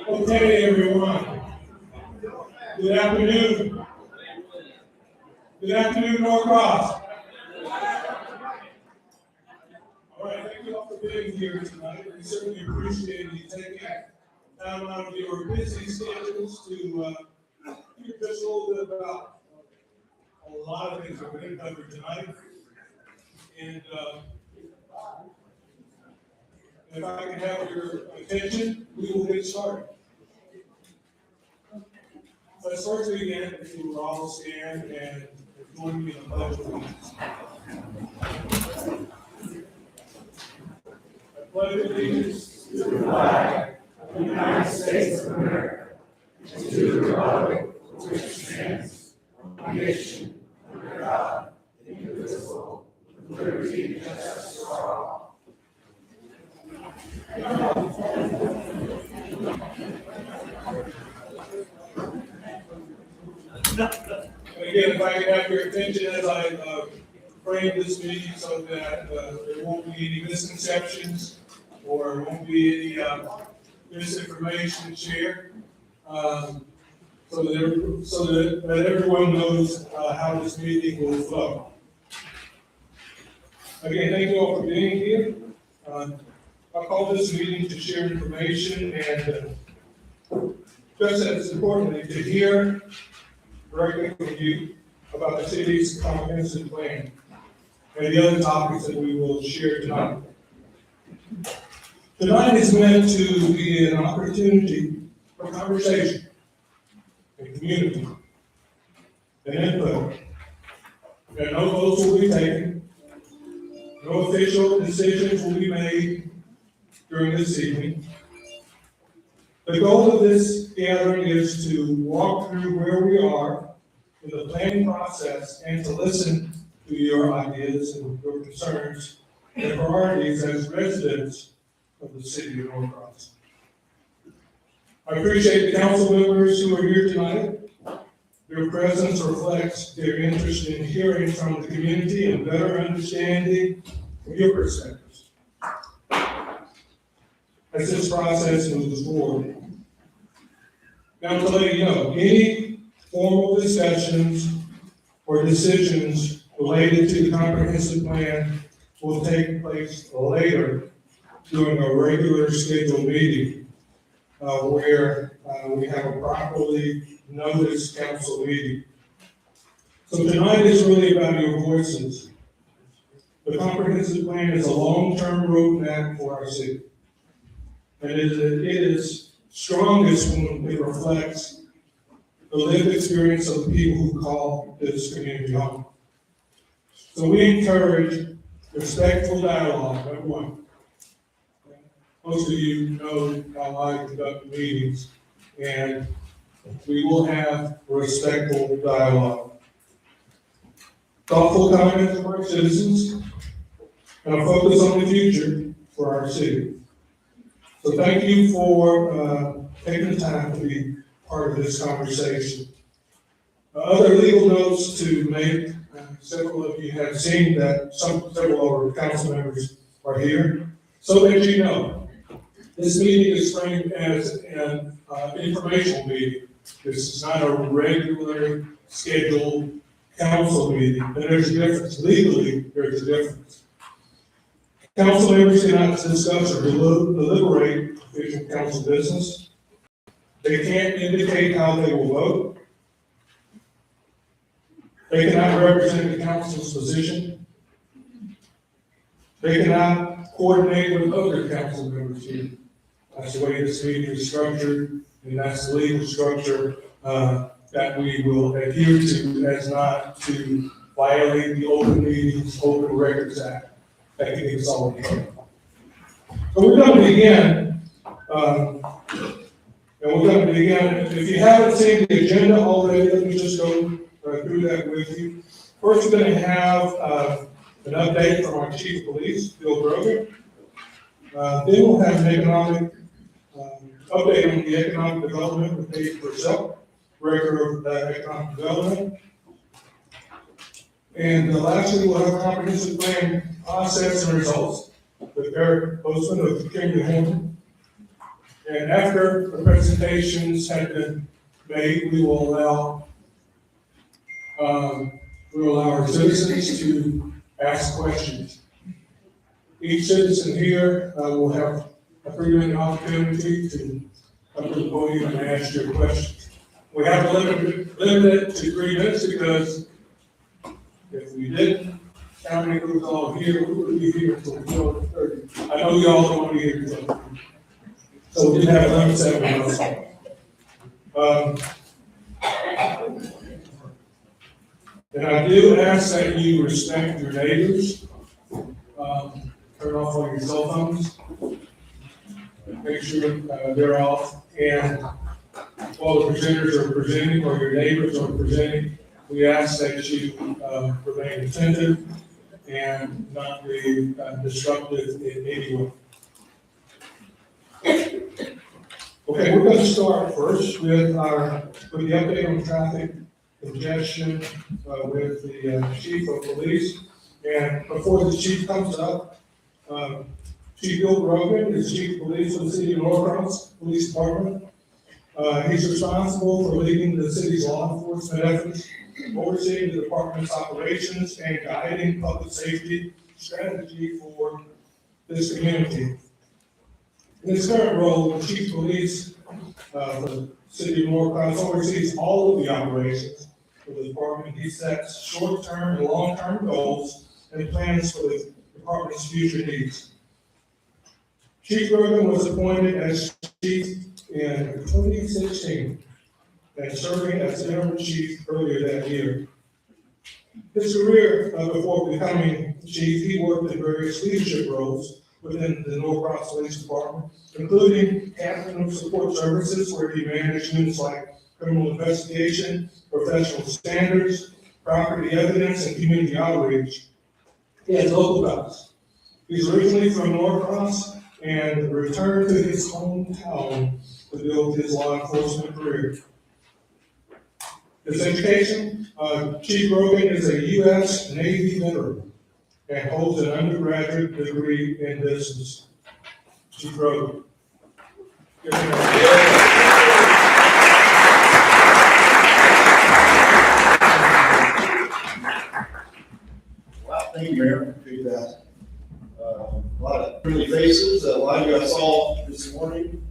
Okay, everyone. Good afternoon. Good afternoon, Norcross. All right, thank you all for being here tonight. We certainly appreciate you taking time out of your busy schedules to hear just a little bit about a lot of things that we're going to cover tonight. And if I can have your attention, we will get started. Let's first begin if you will all stand and join me in the pledge of allegiance. I pledge allegiance to the flag of the United States of America and to the republic for which it stands, one nation, under God, indivisible, with liberty and justice for all. Again, if I can have your attention as I frame this meeting so that there won't be any misconceptions or won't be any misinformation shared, so that everyone knows how this meeting will flow. Again, thank you all for being here. I call this meeting to share information and just as importantly, to hear directly from you about the city's comprehensive plan and the other topics that we will share tonight. Tonight is meant to be an opportunity for conversation and community and input. And no votes will be taken. No official decisions will be made during this evening. The goal of this gathering is to walk through where we are in the planning process and to listen to your ideas and your concerns and priorities as residents of the city of Norcross. I appreciate the council members who are here tonight. Their presence reflects their interest in hearing from the community and better understanding your perspectives as this process moves forward. Now, to let you know, any formal discussions or decisions related to the comprehensive plan will take place later during a regular scheduled meeting where we have a properly noticed council meeting. So tonight is really about your voices. The comprehensive plan is a long-term roadmap for our city. And it is strongest when it reflects the lived experience of the people who call this community home. So we encourage Respectful dialogue, number one. Most of you know how I conduct meetings, and we will have respectful dialogue. Thoughtful comments from our citizens, and a focus on the future for our city. So thank you for taking the time to be part of this conversation. Other legal notes to make, several of you have seen that several of our council members are here. So that you know, this meeting is framed as an informational meeting. This is not a regular scheduled council meeting, and there's a difference. Legally, there's a difference. Council members cannot discuss or deliberate official council business. They can't indicate how they will vote. They cannot represent the council's position. They cannot coordinate with other council members here. That's the way this meeting is structured, and that's the legal structure that we will adhere to as not to violate the Open Meetings, Open Records Act. That can be consolidated. So we're going to begin, if you haven't seen the agenda already, let me just go through that with you. First, we're going to have an update from our Chief of Police, Bill Brogan. Then we'll have an economic update on the economic development with Dave Purcell, Director of Economic Development. And lastly, we'll have a comprehensive plan process and results with Eric Postman of Kimberly Horn. And after the presentations have been made, we will allow our citizens to ask questions. Each citizen here will have a 3-minute opportunity to come to the podium and ask your questions. We have limited to 3 minutes because if we didn't count any of all here, we would be here until 12:30. I know y'all don't want to be here until. So we did have 11 minutes. And I do ask that you respect your neighbors. Turn off all your cell phones. Make sure they're off. And while the presenters are presenting or your neighbors are presenting, we ask that you remain attentive and not be disruptive in any way. Okay, we're going to start first with the update on traffic congestion with the Chief of Police. And before the Chief comes up, Chief Bill Brogan is Chief of Police of the City of Norcross Police Department. He's responsible for leading the city's law enforcement efforts, overseeing the department's operations, and guiding public safety strategy for this community. In his current role, the Chief of Police for the City of Norcross oversees all of the operations for the department. He sets short-term and long-term goals and plans for the department's future needs. Chief Brogan was appointed as chief in 2016 and serving as interim chief earlier that year. His career before becoming chief, he worked in various leadership roles within the Norcross Police Department, including captain of support services, where he managed units like criminal investigation, professional standards, property evidence, and community outreach. He has local ties. He's originally from Norcross and returned to his hometown to build his law enforcement career. His education, Chief Brogan is a U.S. Navy veteran and holds an undergraduate degree in business. Chief Brogan. Wow, thank you, Mayor. Appreciate that. A lot of friendly faces, a lot of you I saw this morning.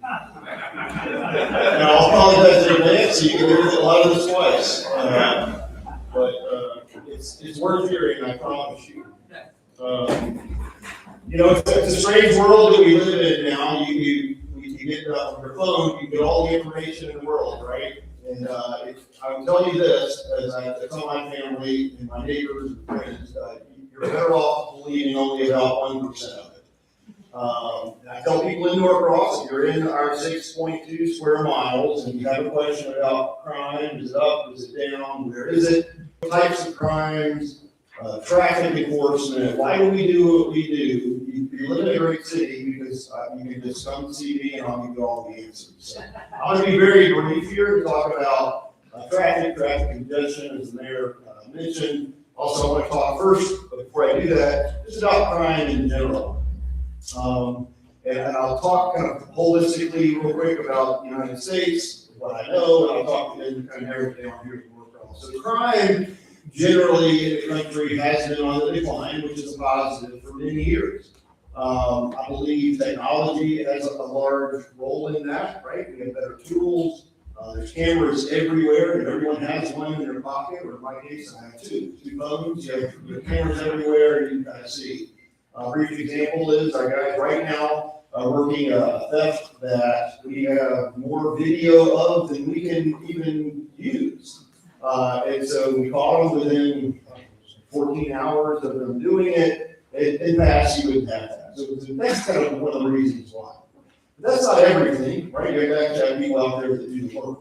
And I'll apologize in advance, so you can look at a lot of this twice. But it's worth hearing, I promise you. It's a strange world that we live in now. You get on your phone, you get all the information in the world, right? And I will tell you this, as I tell my family and my neighbors and friends, you're better off believing only about 1% of it. And I tell people in Norcross, if you're in our 6.2 square miles and you have a question about crime, is it up, is it down, where is it, types of crimes, traffic enforcement, why do we do what we do? You live in a great city because you can just come see me and I'll give you all the answers. So I'm going to be very brief here to talk about traffic congestion, as the mayor mentioned. Also, I want to talk first, before I do that, just about crime in general. And I'll talk kind of holistically real quick about the United States, what I know, and I'll talk and kind of everything on here to work on. So crime generally in the country has been on the decline, which is a positive for many years. I believe technology has a large role in that, right? We have better tools. There's cameras everywhere, and everyone has one in their pocket, or in my case, I have two phones. You have cameras everywhere, and you can kind of see. A brief example is our guys right now are working a theft that we have more video of than we can even use. And so we caught them within 14 hours of them doing it. In the past, you wouldn't have that. So that's kind of one of the reasons why. But that's not everything, right? You have to have people out there that do the work.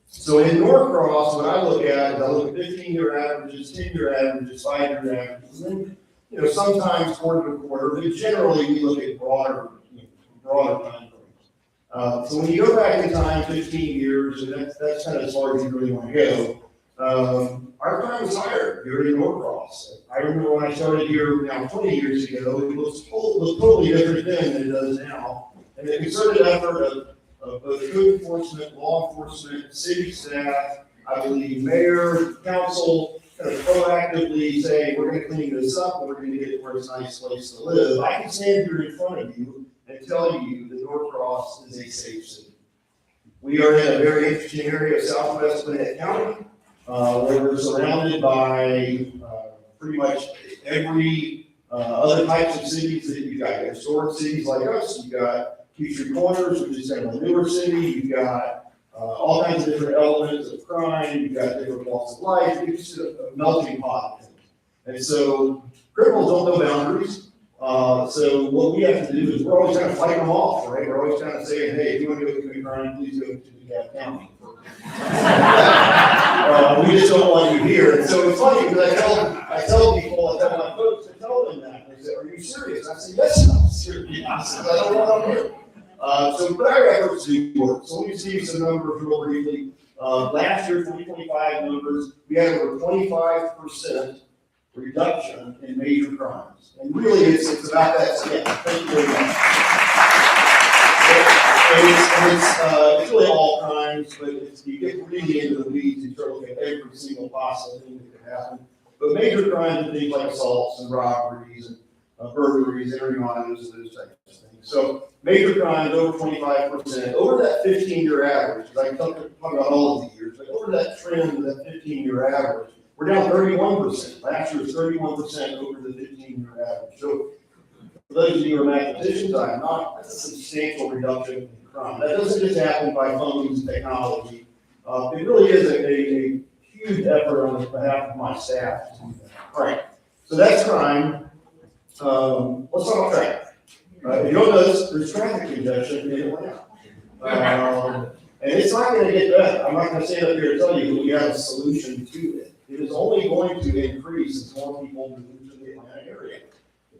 So in Norcross, what I look at is I look at 15-year averages, 10-year averages, 5-year averages, and then sometimes quarter to quarter, but generally we look at broader time frames. So when you go back in time 15 years, and that's kind of as far as you really want to go, our crime was higher here in Norcross. I remember when I started here now 20 years ago, it was totally different then than it does now. And the concerted effort of both code enforcement, law enforcement, city staff, I believe mayor, council, kind of proactively say, we're going to clean this up and we're going to get it where it's a nice place to live. I can stand here in front of you and tell you that Norcross is a safe city. We are in a very interesting area of southwest Gwinnett County, where we're surrounded by pretty much every other types of cities that you've got. Historic cities like us, you've got Peachtree Corners, which is kind of a newer city, you've got all kinds of different elements of crime, you've got different walks of life, it's just a melting pot. And so criminals don't know boundaries. So what we have to do is we're always trying to fight them off, right? We're always trying to say, hey, if you want to go commit crime, please go to DeKalb County. We just don't want you here. And so it's funny because I tell people, I tell my folks, I tell them that. They say, are you serious? I say, yes, I'm serious. I said, I don't want them here. But our efforts do work. So let me see some numbers real briefly. Last year, 2025 numbers, we had over 25% reduction in major crimes. And really, it's about that scale. Thank you very much. It's really all crimes, but you get really into the weeds and try to look at every single possible thing that could happen. But major crimes are things like assaults and robberies and burglaries, entering on those types of things. So major crimes over 25%. Over that 15-year average, because I can talk about all of the years, but over that trend of that 15-year average, we're down 31%. Last year was 31% over the 15-year average. So for those of you who are mathematicians, I am not. That's a substantial reduction in crime. That doesn't just happen by phones and technology. It really is a huge effort on behalf of my staff to do that. All right. So that's crime. Let's talk about traffic. If you don't notice, there's traffic congestion in Atlanta. And it's not going to get better. I'm not going to stand up here and tell you that we have a solution to it. It is only going to increase as more people move to the Atlanta area.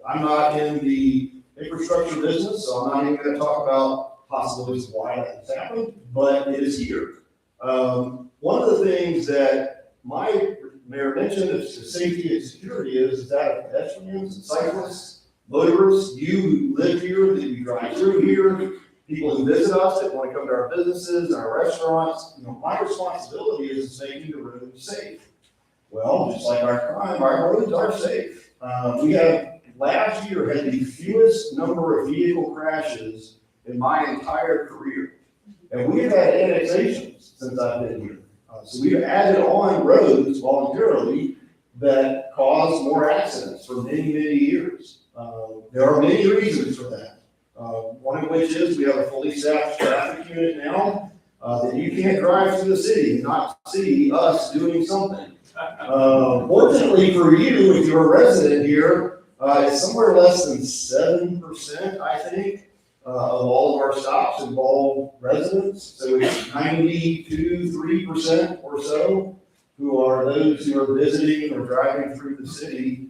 I'm not in the infrastructure business, so I'm not even going to talk about possibilities of why that has happened, but it is here. One of the things that my mayor mentioned is safety and security is that of pedestrians and cyclists, motorists, you who live here, that you drive through here, people who visit us that want to come to our businesses and our restaurants. My responsibility is making the roads safe. Well, just like our crime, our roads are safe. We have last year had the fewest number of vehicle crashes in my entire career. And we've had annexations since I've been here. So we've added on roads voluntarily that cause more accidents for many, many years. There are many reasons for that. One of which is we have a fully staffed traffic unit now that you can't drive through the city and not see us doing something. Fortunately for you, if you're a resident here, it's somewhere less than 7%, I think, of all of our stops involve residents. So it's 92, 3% or so who are those who are visiting or driving through the city,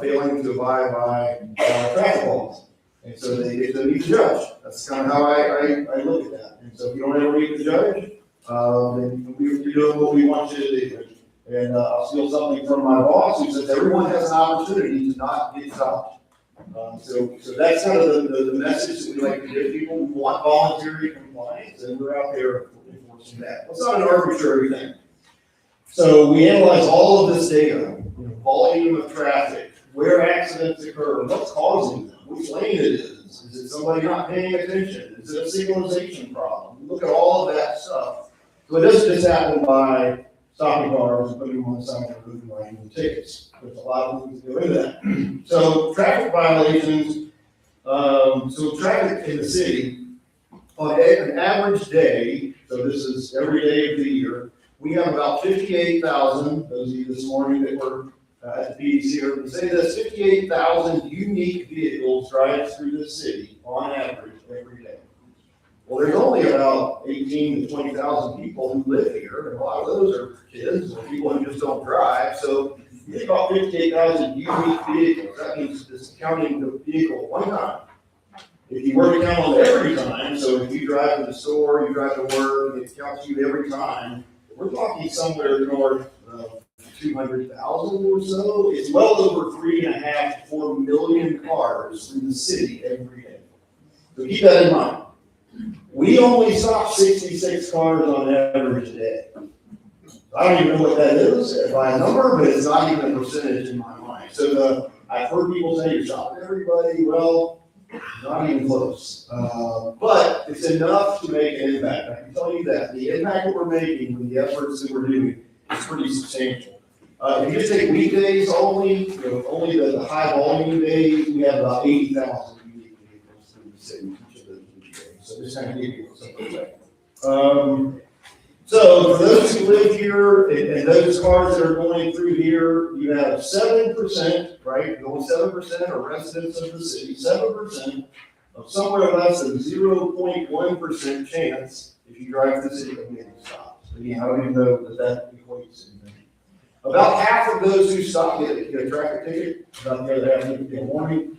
failing to abide by traffic laws. And so they get to meet the judge. That's kind of how I look at that. And so if you don't ever meet the judge, then we're doing what we want you to do. And I'll steal something from my boss who says everyone has an opportunity to not get stopped. So that's kind of the message that we like to give people. We want voluntary compliance, and we're out there enforcing that. It's not an arbitrary thing. So we analyze all of this data, volume of traffic, where accidents occur, what's causing them, which lane it is it somebody not paying attention, is it a signalization problem? We look at all of that stuff. So it doesn't just happen by stopping cars and putting them on the side of the road and writing them tickets. There's a lot of things that go into that. So traffic violations, so traffic in the city, on an average day, so this is every day of the year, we have about 58,000, those of you this morning that were at the PDC urban say this, 58,000 unique vehicles drive through the city on average every day. Well, there's only about 18 to 20,000 people who live here, and a lot of those are kids or people who just don't drive. So you get about 58,000 unique vehicles. That means just counting the vehicle one time. If you were to count on every time, so if you drive to the store, you drive to work, it counts you every time, we're talking somewhere north of 200,000 or so. It's well over 3.5 to 4 million cars through the city every day. So keep that in mind. We only stop 66 cars on average a day. I don't even know what that is by a number, but it's not even a percentage in my mind. So I've heard people say you're stopping everybody. Well, not even close. But it's enough to make an impact. I can tell you that. The impact that we're making with the efforts that we're doing is pretty substantial. If you just take weekdays only, only the high volume days, we have about 80,000 unique vehicles through the city each of those weekdays. So just kind of give you something. So for those who live here and those cars that are going through here, you have 7%, right? Only 7% are residents of the city, 7% of somewhere less than 0.1% chance if you drive through the city of getting stopped. Again, I don't even know that equates to anything. About half of those who stop get a traffic ticket, about the other half get a warning.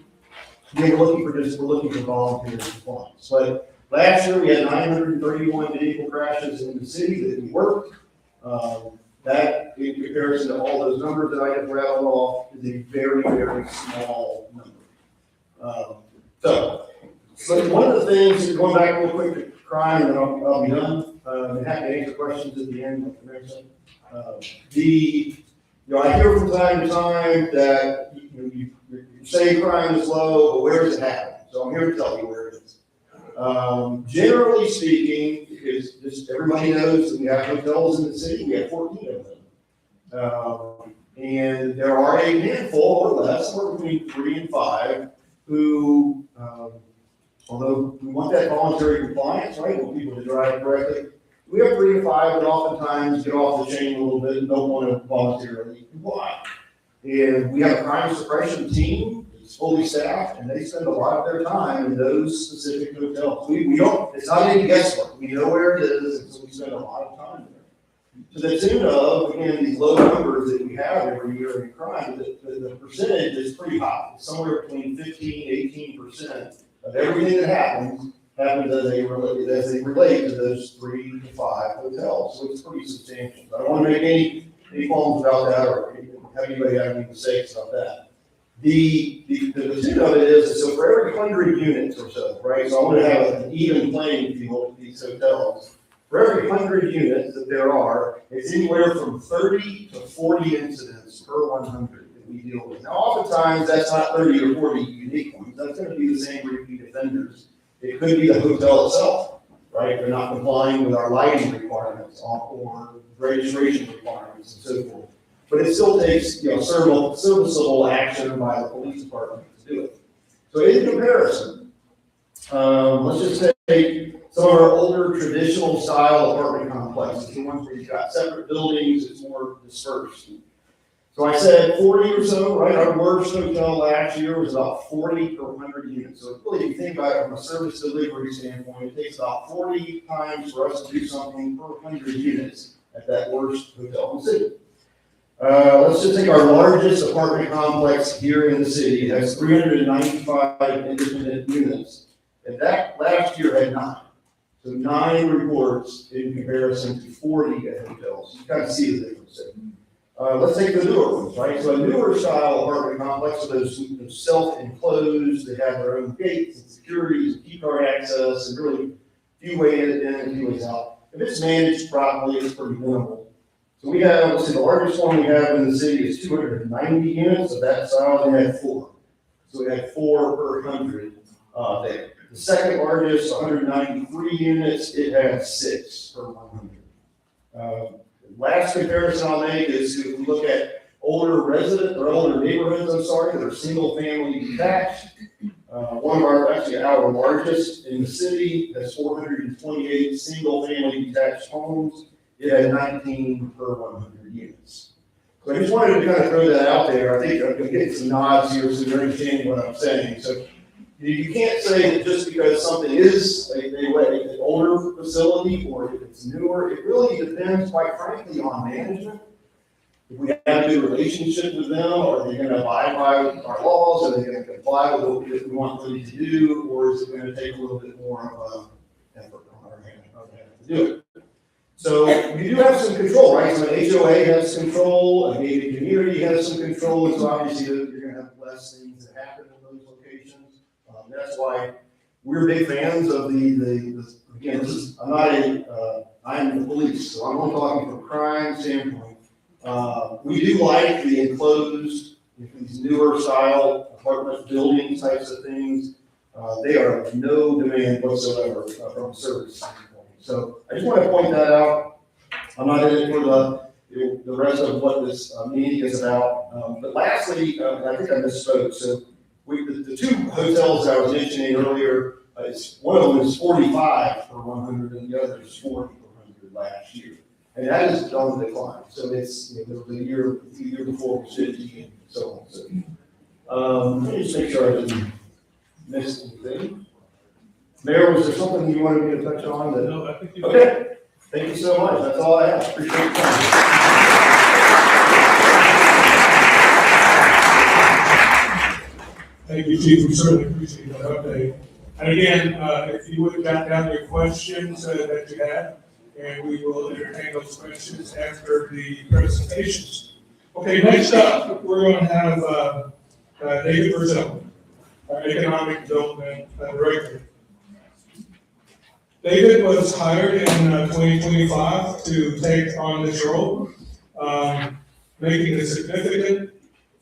Again, we're looking for voluntary compliance. But last year we had 931 vehicle crashes in the city that we worked. That, in comparison to all those numbers that I have rattled off, is a very, very small number. So one of the things, going back real quick to crime, and then I'll be done. I'm happy to answer questions at the end. I hear from time to time that you say crime is low, but where does it happen? So I'm here to tell you where it is. Generally speaking, because just everybody knows that we have hotels in the city, we have 14 of them. And there are a handful or less, somewhere between 3 and 5, who, although we want that voluntary compliance, right, we want people to drive correctly, we have 3 to 5 that oftentimes get off the chain a little bit and don't want to voluntarily comply. And we have a crime suppression team. It's fully staffed, and they spend a lot of their time in those specific hotels. We don't, it's not any guesswork. We know where it is, and so we spend a lot of time there. To the tune of, again, these low numbers that we have every year in crime, the percentage is pretty high. It's somewhere between 15 to 18% of everything that happens as they relate to those 3 to 5 hotels. So it's pretty substantial. I don't want to make any qualms about that or have anybody have any mistakes about that. The tune of it is, so for every 100 units or so, right? So I want to have an even playing field with these hotels. For every 100 units that there are, it's anywhere from 30 to 40 incidents per 100 that we deal with. Now, oftentimes that's not 30 or 40 unique ones. That's going to be the same repeat offenders. It could be the hotel itself, right? They're not complying with our lighting requirements or registration requirements and so forth. But it still takes, serviceable action by the police department to do it. So in comparison, let's just take Some of our older traditional style apartment complexes, the ones where you've got separate buildings, it's more dispersed. So I said 40 or so, right? Our worst hotel last year was about 40 per 100 units. So really, if you think about it from a service delivery standpoint, it takes about 40 times for us to do something per 100 units at that worst hotel in the city. Let's just take our largest apartment complex here in the city. It has 395 independent units. And that last year had 9. So 9 reports in comparison to 40 at hotels. You kind of see the difference there. Let's take the newer ones, right? So a newer style apartment complex, those self-enclosed, they have their own gates and securities, key card access, and really few ways in and few ways out. If it's managed properly, it's pretty minimal. So we have, let's see, the largest one we have in the city is 290 units of that style. We had 4. So we had 4 per 100 there. The second largest, 193 units, it had 6 per 100. Last comparison I'll make is if we look at older neighborhoods, that are single family detached. One of our, actually our largest in the city, has 428 single family detached homes. It had 19 per 100 units. So I just wanted to kind of throw that out there. I think I'm going to get some nods here so you're understanding what I'm saying. So you can't say that just because something is an older facility or if it's newer, it really depends, quite frankly, on management. If we have a good relationship with them, are they going to abide by our laws? Are they going to comply with what we want them to do? Or is it going to take a little bit more of an effort on our hand to do it? So you do have some control, right? So an HOA has control, a gated community has some control, and so obviously you're going to have less things that happen in those locations. That's why we're big fans of again, I'm the police, so I'm only talking from a crime standpoint. We do like the enclosed, these newer style apartment building types of things. They are no demand whatsoever from a service standpoint. So I just want to point that out. I'm not in it for the rest of what this meeting is about. But lastly, I think I misspoke. So the 2 hotels I was mentioning earlier, one of them is 45 per 100 and the other is 40 per 100 last year. And that is on the decline. So it's, there was a year before was 50 and so on. So, let me just make sure I didn't miss anything. Mayor, was there something you wanted me to touch on? No, I think you did. Okay. Thank you so much. That's all I have. Appreciate your time. Thank you, Chief. We certainly appreciate that update. And again, if you would jot down your questions that you have, and we will entertain those questions after the presentations. Okay, next up, we're going to have David Brazil, our Economic Development Director. David was hired in 2025 to take on this role, making a significant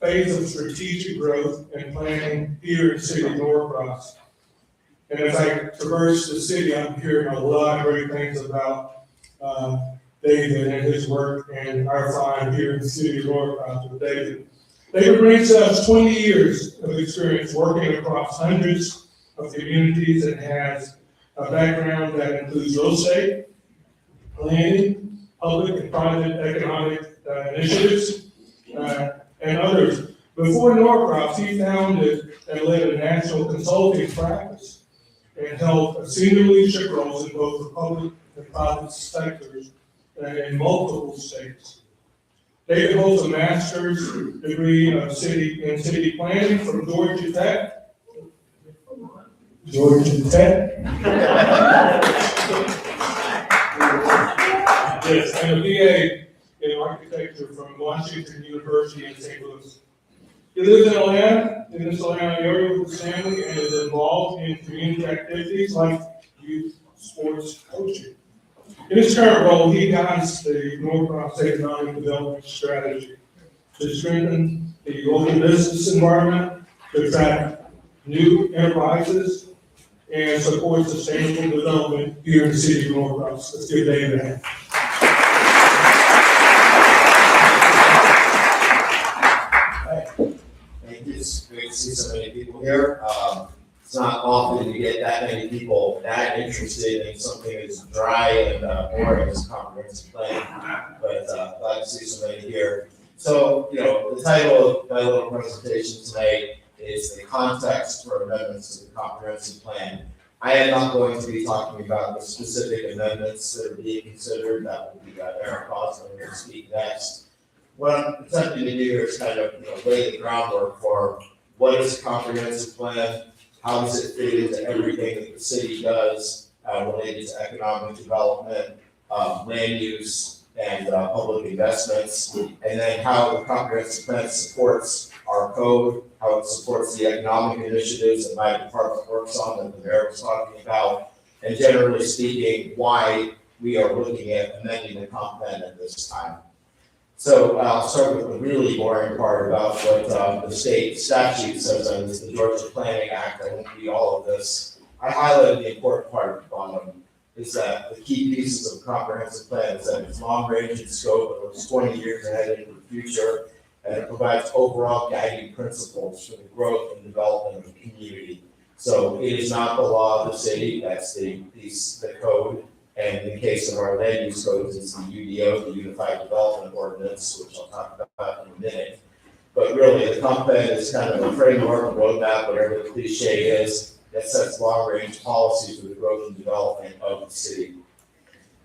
phase of strategic growth and planning here in the city of Norcross. And as I traverse the city, I'm hearing a lot of great things about David and his work and our time here in the city of Norcross with David. David brings us 20 years of experience working across hundreds of communities and has a background that includes real estate, planning, public and private economic initiatives, and others. Before Norcross, he founded and led a national consulting practice and held senior leadership roles in both the public and private sectors in multiple states. David holds a master's degree in city planning from Georgia Tech. Yes, and a BA in architecture from Washington University in St. Louis. He lives in Atlanta, in this Atlanta area with his family, and is involved in community activities like youth sports coaching. In his current role, he guides the Norcross Economic Development Strategy to strengthen the local business environment, to attract new enterprises, and support sustainable development here in the city of Norcross. Let's give David a hand. Thank you. It's great to see so many people here. It's not often you get that many people that interested in something as dry and boring as comprehensive plan, but glad to see so many here. So, the title of my little presentation tonight is the context for amendments to the comprehensive plan. I am not going to be talking about the specific amendments that are being considered. That will be Aaron Osborne who will speak next. What I'm attempting to do here is kind of lay the groundwork for what is a comprehensive plan, how does it fit into everything that the city does related to economic development, land use, and public investments, and then how the comprehensive plan supports our code, how it supports the economic initiatives that my department works on that the mayor was talking about, and generally speaking, why we are looking at amending the comp plan at this time. So I'll start with the really boring part about what the state statute says on this, the Georgia Planning Act. I won't read all of this. I highlighted the important part at the bottom, is that the key pieces of a comprehensive plan is that it's long range in scope, it looks 20 years ahead into the future, and it provides overall guiding principles for the growth and development of the community. So it is not the law of the city, that's the code. And in the case of our land use codes, it's the UDO, the Unified Development Ordinance, which I'll talk about in a minute. But really, the comp plan is kind of a framework, a roadmap, whatever the cliche is, that sets long-range policy for the growth and development of the city.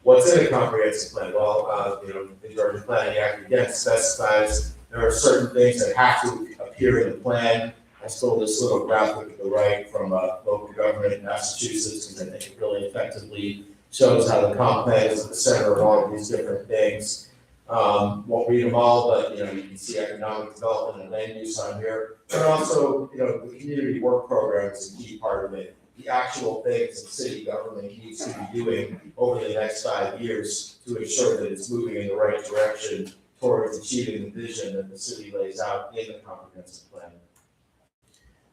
What's in a comprehensive plan? Well, the Georgia Planning Act again specifies there are certain things that have to appear in the plan. I stole this little graphic at the right from local government in Massachusetts, because I think it really effectively shows how the comp plan is at the center of all of these different things. Won't read them all, but you can see economic development and land use on here. But also, the community work program is a key part of it. The actual things that city government needs to be doing over the next 5 years to ensure that it's moving in the right direction towards achieving the vision that the city lays out in the comprehensive plan.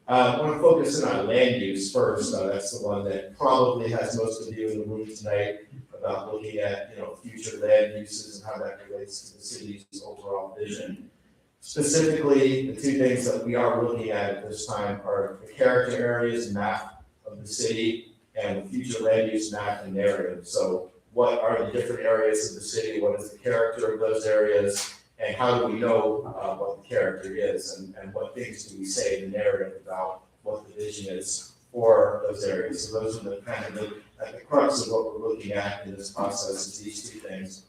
I want to focus in on land use first. That's the one that probably has most of you in the room tonight, about looking at future land uses and how that relates to the city's overall vision. Specifically, the two things that we are looking at this time are the character areas map of the city and the future land use map and narrative. So what are the different areas of the city? What is the character of those areas? And how do we know what the character is, and what things do we say in the narrative about what the vision is for those areas? So those are the kind of at the crux of what we're looking at in this process, is these two things.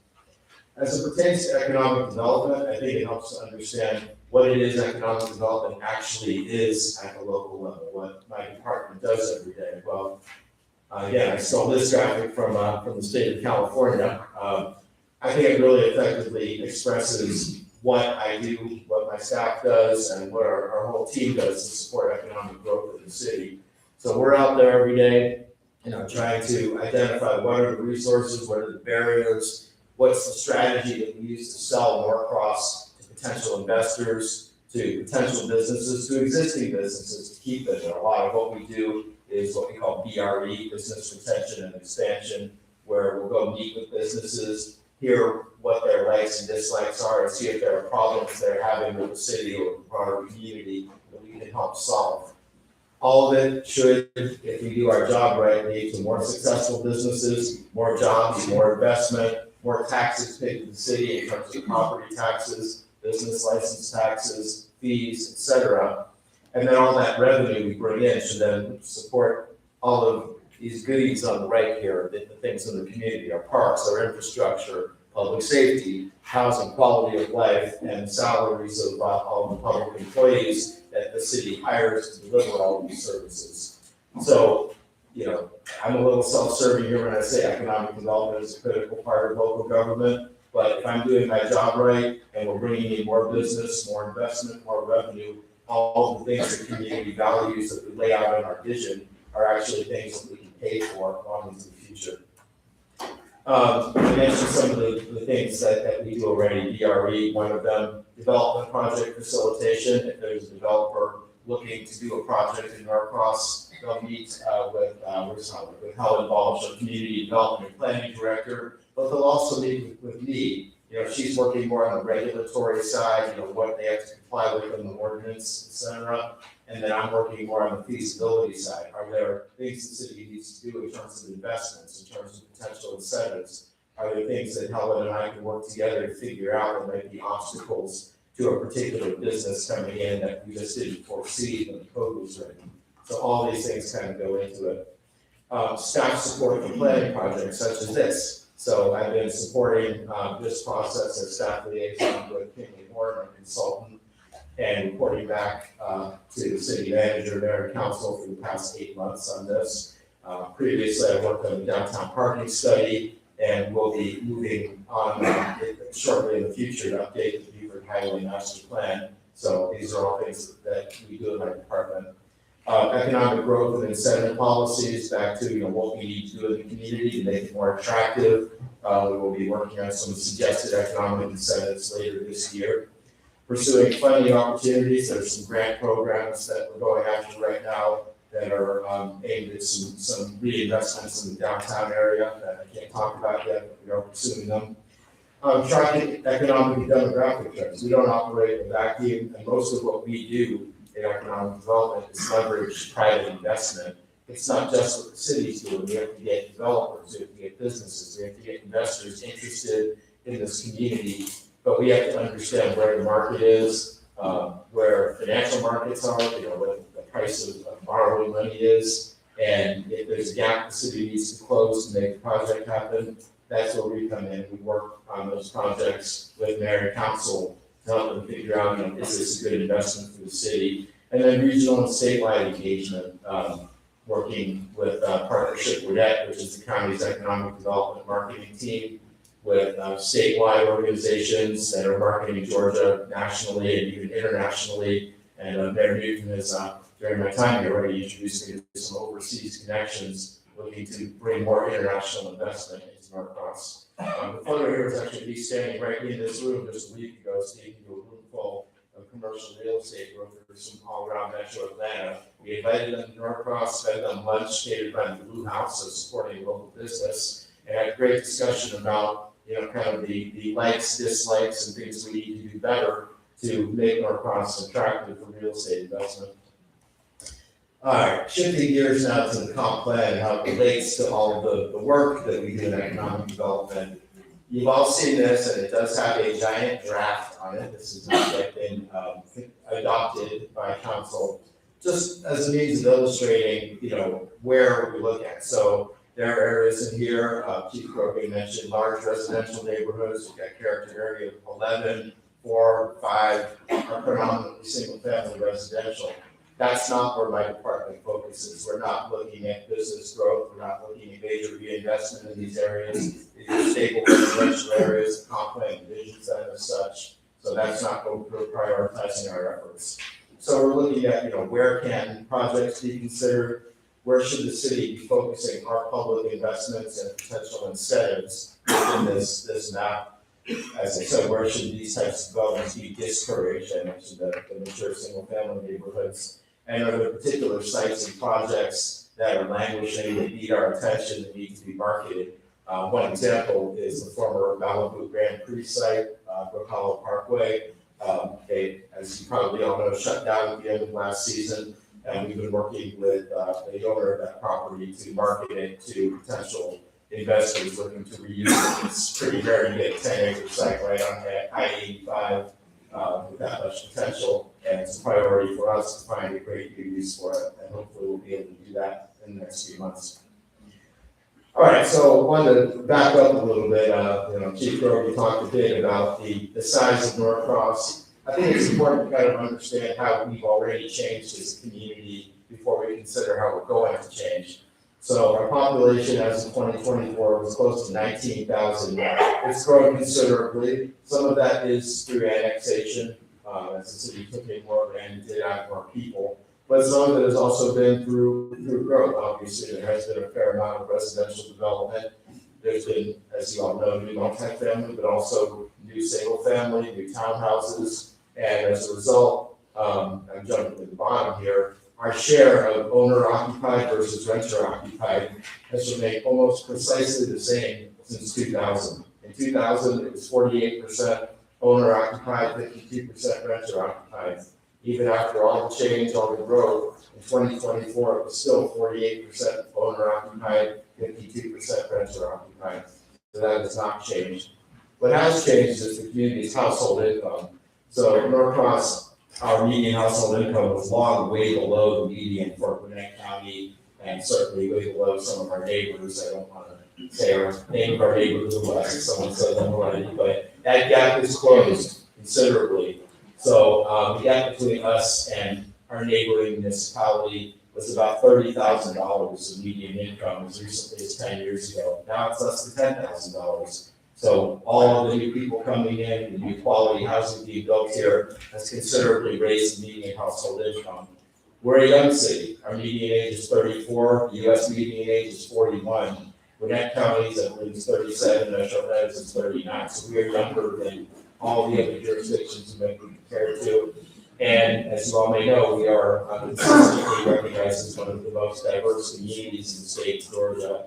As it pertains to economic development, I think it helps to understand what it is economic development actually is at the local level, what my department does every day. Well, again, I stole this graphic from the state of California. I think it really effectively expresses what I do, what my staff does, and what our whole team does to support economic growth in the city. So we're out there every day, trying to identify what are the resources, what are the barriers, what's the strategy that we use to sell more across to potential investors, to potential businesses, to existing businesses, to keep it. And a lot of what we do is what we call BRE, business retention and expansion, where we'll go meet with businesses, hear what their likes and dislikes are, and see if there are problems they're having with the city or the broader community that we can help solve. All of it should, if we do our job right, lead to more successful businesses, more jobs, more investment, more taxes paid to the city in terms of property taxes, business license taxes, fees, etc. And then all that revenue we bring in should then support all of these goodies on the right here, the things in the community, our parks, our infrastructure, public safety, housing, quality of life, and salaries of all the public employees that the city hires to deliver all of these services. So, I'm a little self-serving here when I say economic development is a critical part of local government, but if I'm doing my job right and we're bringing in more business, more investment, more revenue, all the things the community values that we lay out in our vision are actually things that we can pay for long into the future. I mentioned some of the things that we do already. BRE, one of them, development project facilitation. If there's a developer looking to do a project in Norcross, they'll meet with Helen Balch, the community development and planning director, but they'll also meet with me. She's working more on the regulatory side, what they have to comply with in the ordinance, et cetera. And then I'm working more on the feasibility side. Are there things the city needs to do in terms of investments, in terms of potential incentives? Are there things that Helen and I can work together to figure out that might be obstacles to a particular business coming in that we just didn't foresee when the code was written? So all these things kind of go into it. Staff support for planning projects such as this. So I've been supporting this process as staff liaison with Kinley Horn, our consultant, and reporting back to the city manager, mayor, and council for the past 8 months on this. Previously, I worked on the downtown parking study, and we'll be moving on shortly in the future to update the Beaufort Highway Master Plan. So these are all things that we do in our department. Economic growth and incentive policies, back to what we need to do in the community to make it more attractive. We will be working on some suggested economic incentives later this year. Pursuing funding opportunities, there's some grant programs that we're going after right now that are aimed at some reinvestments in the downtown area that I can't talk about yet, but we are pursuing them. Tracking economic and demographic trends. We don't operate in a vacuum, and most of what we do in economic development is leverage private investment. It's not just what the city's doing. We have to get developers, we have to get businesses, we have to get investors interested in this community, but we have to understand where the market is, where financial markets are, what the price of borrowing money is, and if there's a gap the city needs to close to make the project happen, that's where we come in. We work on those projects with mayor and council to help them figure out, is this a good investment for the city? And then regional and statewide engagement, working with Partnership Redette, which is the county's economic development marketing team, with statewide organizations that are marketing Georgia nationally and even internationally. And Mayor Newton has, during my time here, already introduced me to some overseas connections, looking to bring more international investment into Norcross. The photo here is actually me standing right in this room just a week ago, speaking to a room full of commercial real estate brokers from all around Metro Atlanta. We invited them to Norcross, fed them lunch catered by the Blue House, so supporting local business, and had a great discussion about kind of the likes, dislikes, and things we need to do better to make Norcross attractive for real estate investment. All right, shifting gears now to the comp plan and how it relates to all of the work that we do in economic development. You've all seen this, and it does have a giant draft on it. This has not yet been adopted by council, just as a means of illustrating, where we look at. So there are areas in here, Chief Krogan mentioned large residential neighborhoods. We've got character area of 11, 4, 5 are predominantly single-family residential. That's not where my department focuses. We're not looking at business growth. We're not looking at major reinvestment in these areas. These are stable residential areas, the comp plan vision set as such. So that's not what we're prioritizing our efforts. So we're looking at, where can projects be considered? Where should the city be focusing our public investments and potential incentives in this map? As I said, where should these types of developments be discouraged? I mentioned the mature single-family neighborhoods. And are there particular sites and projects that are languishing, that need our attention, that need to be marketed? One example is the former Malibu Grand Prix site, Brook Hollow Parkway. They, as you probably all know, shut down at the end of last season. And we've been working with the owner of that property to market it to potential investors looking to reuse it. It's pretty rare to get a 10-acre site right on I-85 with that much potential. And it's a priority for us to find a great use for it. And hopefully we'll be able to do that in the next few months. All right, so I wanted to back up a little bit. Chief Grover talked a bit about the size of Norcross. I think it's important to kind of understand how we've already changed as a community before we consider how we're going to change. So our population as of 2024 was close to 19,000. It's grown considerably. Some of that is through annexation, as the city took in more land and did add more people. But some of it has also been through growth. Obviously, there has been a fair amount of residential development. There's been, as you all know, new multifamily, but also new single family, new townhouses. And as a result, I'm jumping to the bottom here, our share of owner-occupied versus renter-occupied has remained almost precisely the same since 2000. In 2000, it was 48% owner-occupied, 52% renter-occupied. even after all the change, all the growth, in 2024, it was still 48% owner occupied, 52% renter occupied. So that has not changed. What has changed is the community's household income. So Norcross, our median household income was long way below the median for Gwinnett County, and certainly way below some of our neighbors. I don't want to say our name of our neighbors unless someone said them already, but that gap is closed considerably. So the gap between us and our neighboring municipality was about $30,000 of median income as recently as 10 years ago. Now it's less than $10,000. So all of the new people coming in, the new quality housing being built here has considerably raised the median household income. We're a young city. Our median age is 34. The U.S. median age is 41. Gwinnett County's, I believe, is 37. Metro Res is 39. So we are younger than all the other jurisdictions we may be compared to. And as you all may know, we are consistently recognized as one of the most diverse communities in the state of Georgia.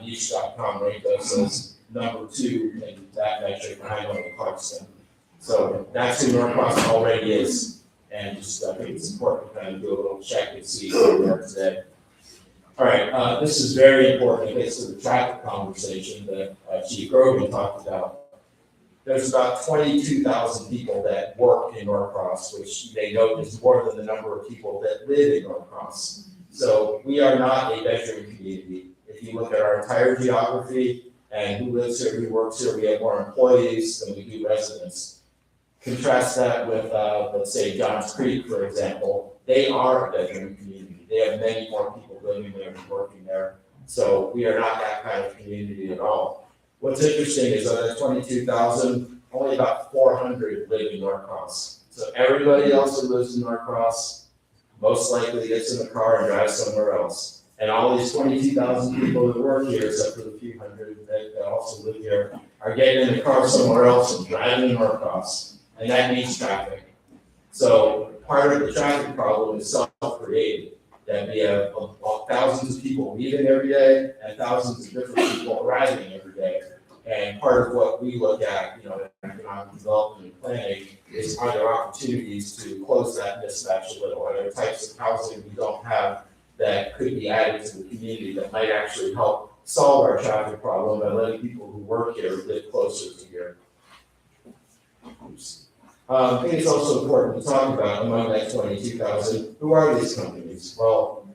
Niche.com ranked us as number 2 in that metric behind only Clarkston. So that's who Norcross already is. And just I think it's important to kind of do a little check and see where we are today. All right, this is very important. It gets to the traffic conversation that Chief Grogan talked about. There's about 22,000 people that work in Norcross, which you may note is more than the number of people that live in Norcross. So we are not a bedroom community. If you look at our entire geography and who lives here, who works here, we have more employees than we do residents. Contrast that with, let's say, Johns Creek, for example. They are a bedroom community. They have many more people living there and working there. So we are not that kind of community at all. What's interesting is of that 22,000, only about 400 live in Norcross. So everybody else who lives in Norcross most likely gets in a car and drives somewhere else. And all these 22,000 people that work here, except for the few hundred that also live here, are getting in a car somewhere else and driving to Norcross. And that means traffic. So part of the traffic problem is self-created. That we have thousands of people leaving every day and thousands of different people arriving every day. And part of what we look at, in economic development and planning is are there opportunities to close that mismatch a little? Are there types of housing we don't have that could be added to the community that might actually help solve our traffic problem by letting people who work here live closer to here? I think it's also important to talk about among that 22,000, who are these companies? Well,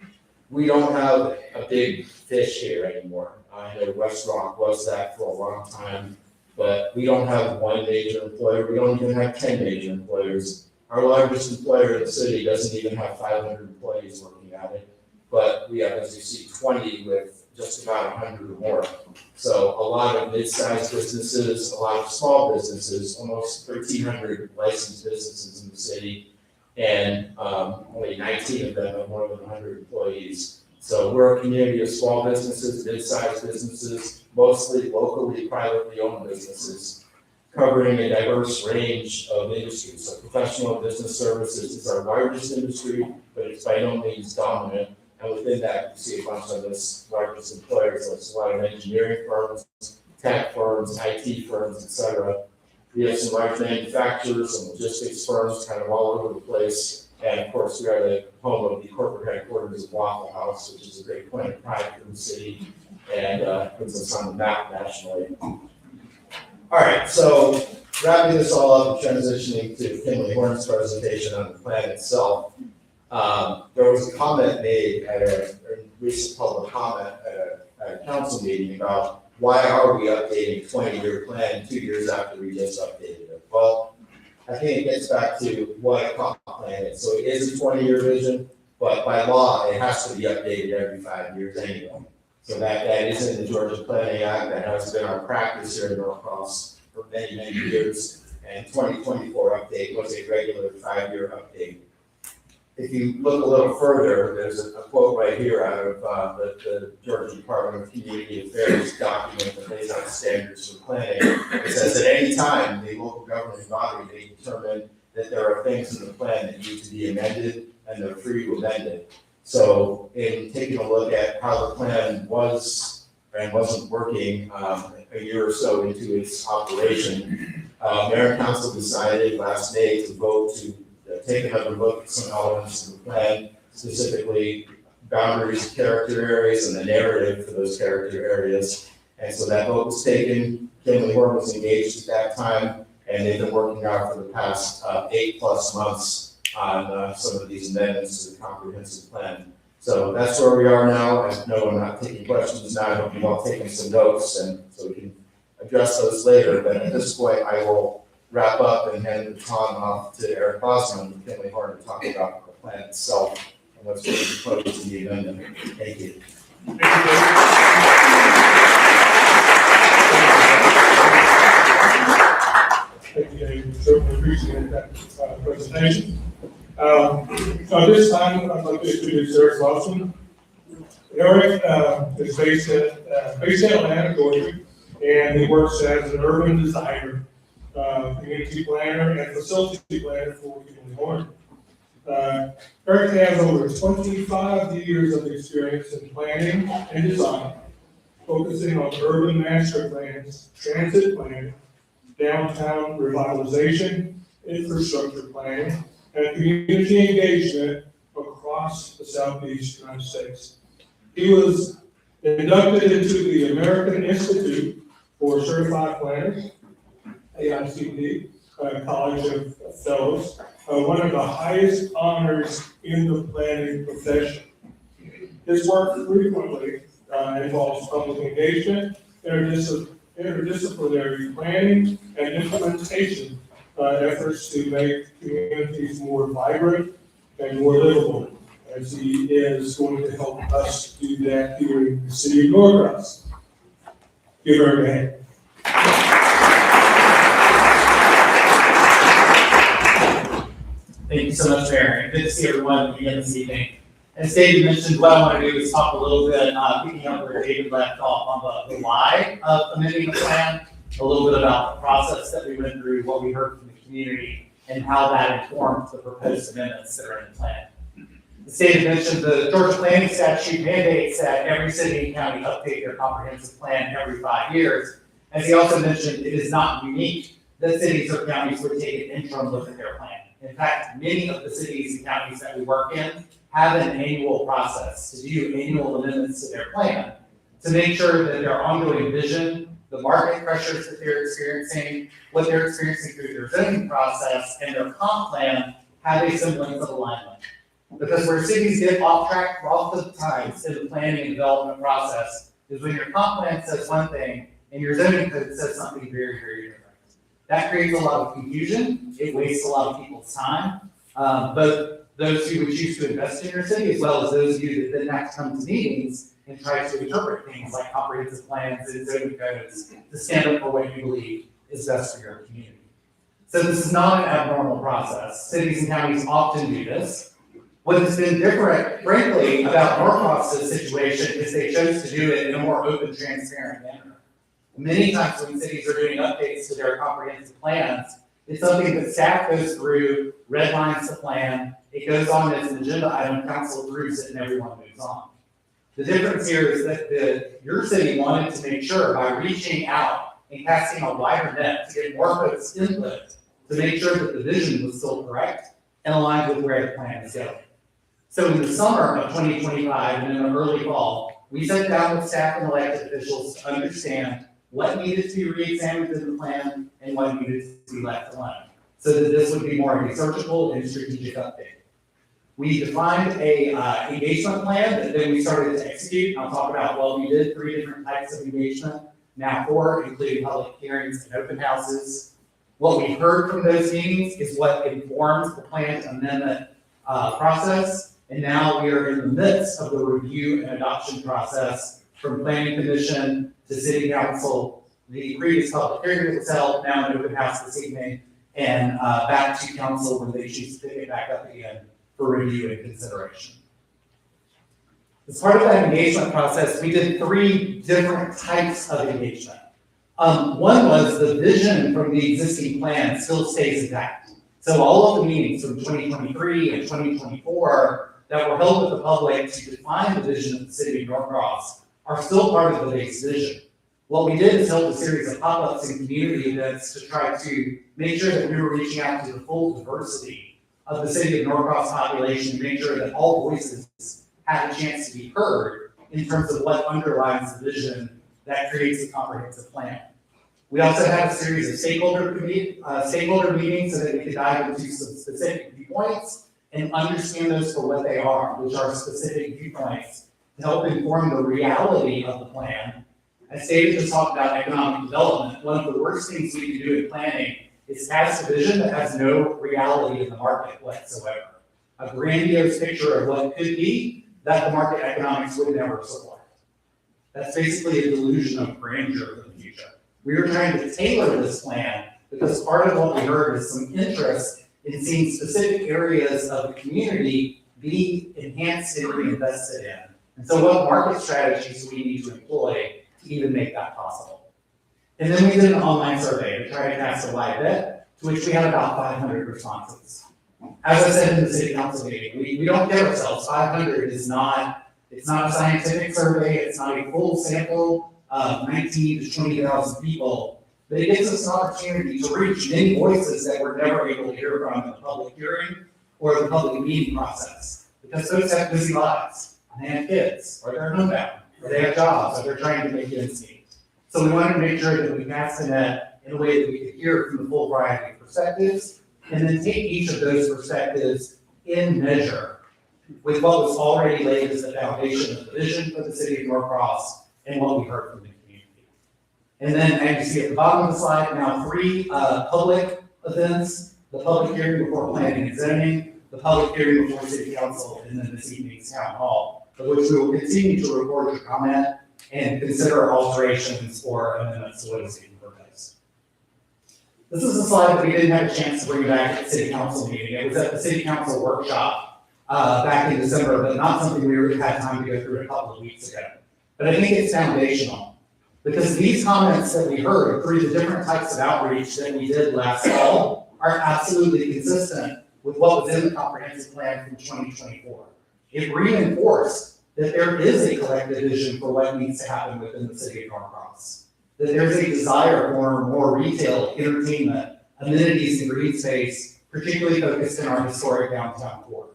we don't have a big fish here anymore. I know West Rock was that for a long time, but we don't have one major employer. We don't even have 10 major employers. Our largest employer in the city doesn't even have 500 employees working at it, but we have, as you see, 20 with just about 100 or more. So a lot of mid-sized businesses, a lot of small businesses, almost 1,300 licensed businesses in the city, and only 19 of them have more than 100 employees. So we're a community of small businesses, mid-sized businesses, mostly locally, privately owned businesses, covering a diverse range of industries. So professional and business services is our largest industry, but it's by no means dominant. And within that, you see a bunch of those largest employers. So it's a lot of engineering firms, tech firms, IT firms, et cetera. We have some large manufacturers and logistics firms kind of all over the place. And of course, we are the home of the corporate headquarters of Waffle House, which is a great point of pride for the city and puts us on the map nationally. All right, so wrapping this all up and transitioning to Kimberly Horn's presentation on the plan itself. There was a comment made at a recent public comment at a council meeting about why are we updating a 20-year plan 2 years after we just updated it? Well, I think it gets back to what a comp plan is. So it is a 20-year vision, but by law, it has to be updated every 5 years anyway. So that is in the Georgia Planning Act. That has been our practice here in Norcross for many, many years. And 2024 update was a regular 5-year update. If you look a little further, there's a quote right here out of the Georgia Department of Community Affairs document that lays out standards for planning. It says at any time, the local governing body may determine that there are things in the plan that need to be amended, and they're free to amend it. So in taking a look at how the plan was and wasn't working a year or so into its operation, Mayor and Council decided last May to vote to take another look at some elements of the plan, specifically boundaries, character areas, and the narrative for those character areas. And so that vote was taken. Kimberly Horn was engaged at that time, and they've been working out for the past 8+ months on some of these amendments to the comprehensive plan. So that's where we are now. I know I'm not taking questions now. I hope you've all taken some notes, and so we can address those later. But at this point, I will wrap up and hand the baton off to Eric Bosman and Kimberly Horn to talk about the plan itself and what's going to be proposed in the amendment. Thank you. Thank you, David. Certainly appreciate that presentation. So at this time, I'd like to introduce Eric Bosman. Eric is based in Atlanta, Georgia, and he works as an urban designer, community planner, and facility planner for Kimberly Horn. Eric has over 25 years of experience in planning and design, focusing on urban master plans, transit planning, downtown revitalization, infrastructure planning, and community engagement across the Southeast United States. He was inducted into the American Institute for Certified Planners, AICP, College of Fellows, one of the highest honors in the planning profession. His work frequently involves public engagement, interdisciplinary planning, and implementation efforts to make communities more vibrant and more livable, as he is going to help us do that here in the city of Norcross. Give her a hand. Thank you so much, Mayor. Good to see everyone again this evening. As David mentioned, what I want to do is talk a little bit, picking up where David left off on the why of amending the plan, a little bit about the process that we went through, what we heard from the community, and how that informed the proposed amendments that are in the plan. As David mentioned, the Georgia Planning Statute mandates that every city and county update their comprehensive plan every 5 years. As he also mentioned, it is not unique that cities or counties would take an interim look at their plan. In fact, many of the cities and counties that we work in have an annual process to do annual amendments to their plan to make sure that their ongoing vision, the market pressures that they're experiencing, what they're experiencing through their zoning process, and their comp plan have a semblance of alignment. Because where cities get off track oftentimes in the planning and development process is when your comp plan says one thing and your zoning code says something very, very different. That creates a lot of confusion. It wastes a lot of people's time. Both those who would choose to invest in your city, as well as those of you that then have to come to meetings and try to interpret things like comprehensive plans and zoning codes to stand up for what you believe is best for your community. So this is not an abnormal process. Cities and counties often do this. What has been different, frankly, about Norcross's situation is they chose to do it in a more open, transparent manner. Many times when cities are doing updates to their comprehensive plans, it's something that staff goes through, redlines the plan, it goes on as an agenda item, council approves it, and everyone moves on. The difference here is that your city wanted to make sure by reaching out and casting a wider net to get more folks' input to make sure that the vision was still correct and aligned with where the plan is going. So in the summer of 2025 and in the early fall, we sat down with staff and elected officials to understand what needed to be re-examined in the plan and what needed to be left alone, so that this would be more of a surgical and strategic update. We defined a engagement plan that then we started to execute. I'll talk about, well, we did 3 different types of engagement, now 4, including public hearings and open houses. What we heard from those meetings is what informs the plan amendment process, and now we are in the midst of the review and adoption process from Planning Commission to City Council. The previous public hearing was held, now an open house this evening, and back to council when they choose to pick it back up again for review and consideration. As part of that engagement process, we did 3 different types of engagement. One was the vision from the existing plan still stays intact. So all of the meetings from 2023 and 2024 that were held with the public to define the vision of the city of Norcross are still part of the base vision. What we did is held a series of pop-ups and community events to try to make sure that we were reaching out to the full diversity of the city of Norcross population to make sure that all voices have a chance to be heard in terms of what underlies the vision that creates a comprehensive plan. We also had a series of stakeholder meetings so that we could dive into some specific viewpoints and understand those for what they are, which are specific viewpoints to help inform the reality of the plan. As David just talked about economic development, one of the worst things we can do in planning is cast a vision that has no reality in the market whatsoever. A grandiose picture of what could be that the market economics would never support. That's basically a delusion of grandeur for the future. We were trying to tailor this plan because part of what we heard is some interest in seeing specific areas of the community be enhanced and reinvested in. And so what market strategies do we need to employ to even make that possible? And then we did an online survey to try to cast a wide net, to which we had about 500 responses. As I said in the city council meeting, we don't get ourselves. 500 is not, it's not a scientific survey, it's not a full sample of 19 to 20,000 people, but it gives us an opportunity to reach many voices that we're never able to hear from in the public hearing or the public meeting process. Because folks have busy lives, and they have kids, or they're homebound, or they have jobs, or they're trying to make ends meet. So we wanted to make sure that we cast the net in a way that we could hear from the full variety of perspectives, and then take each of those perspectives in measure with what was already laid as the foundation of the vision for the city of Norcross and what we heard from the community. And then, as you see at the bottom of the slide, now 3 public events: the public hearing before planning and zoning, the public hearing before city council, and then this evening's town hall, of which we will continue to record your comment and consider alterations or amendments to what is being proposed. This is a slide that we didn't have a chance to bring back at the city council meeting. It was at the city council workshop back in December, but not something we really had time to go through a couple of weeks ago. But I think it's foundational because these comments that we heard through the different types of outreach that we did last fall are absolutely consistent with what was in the comprehensive plan from 2024. It reinforced that there is a collective vision for what needs to happen within the city of Norcross. That there's a desire for more retail, entertainment, amenities, and green space, particularly focused in our historic downtown core.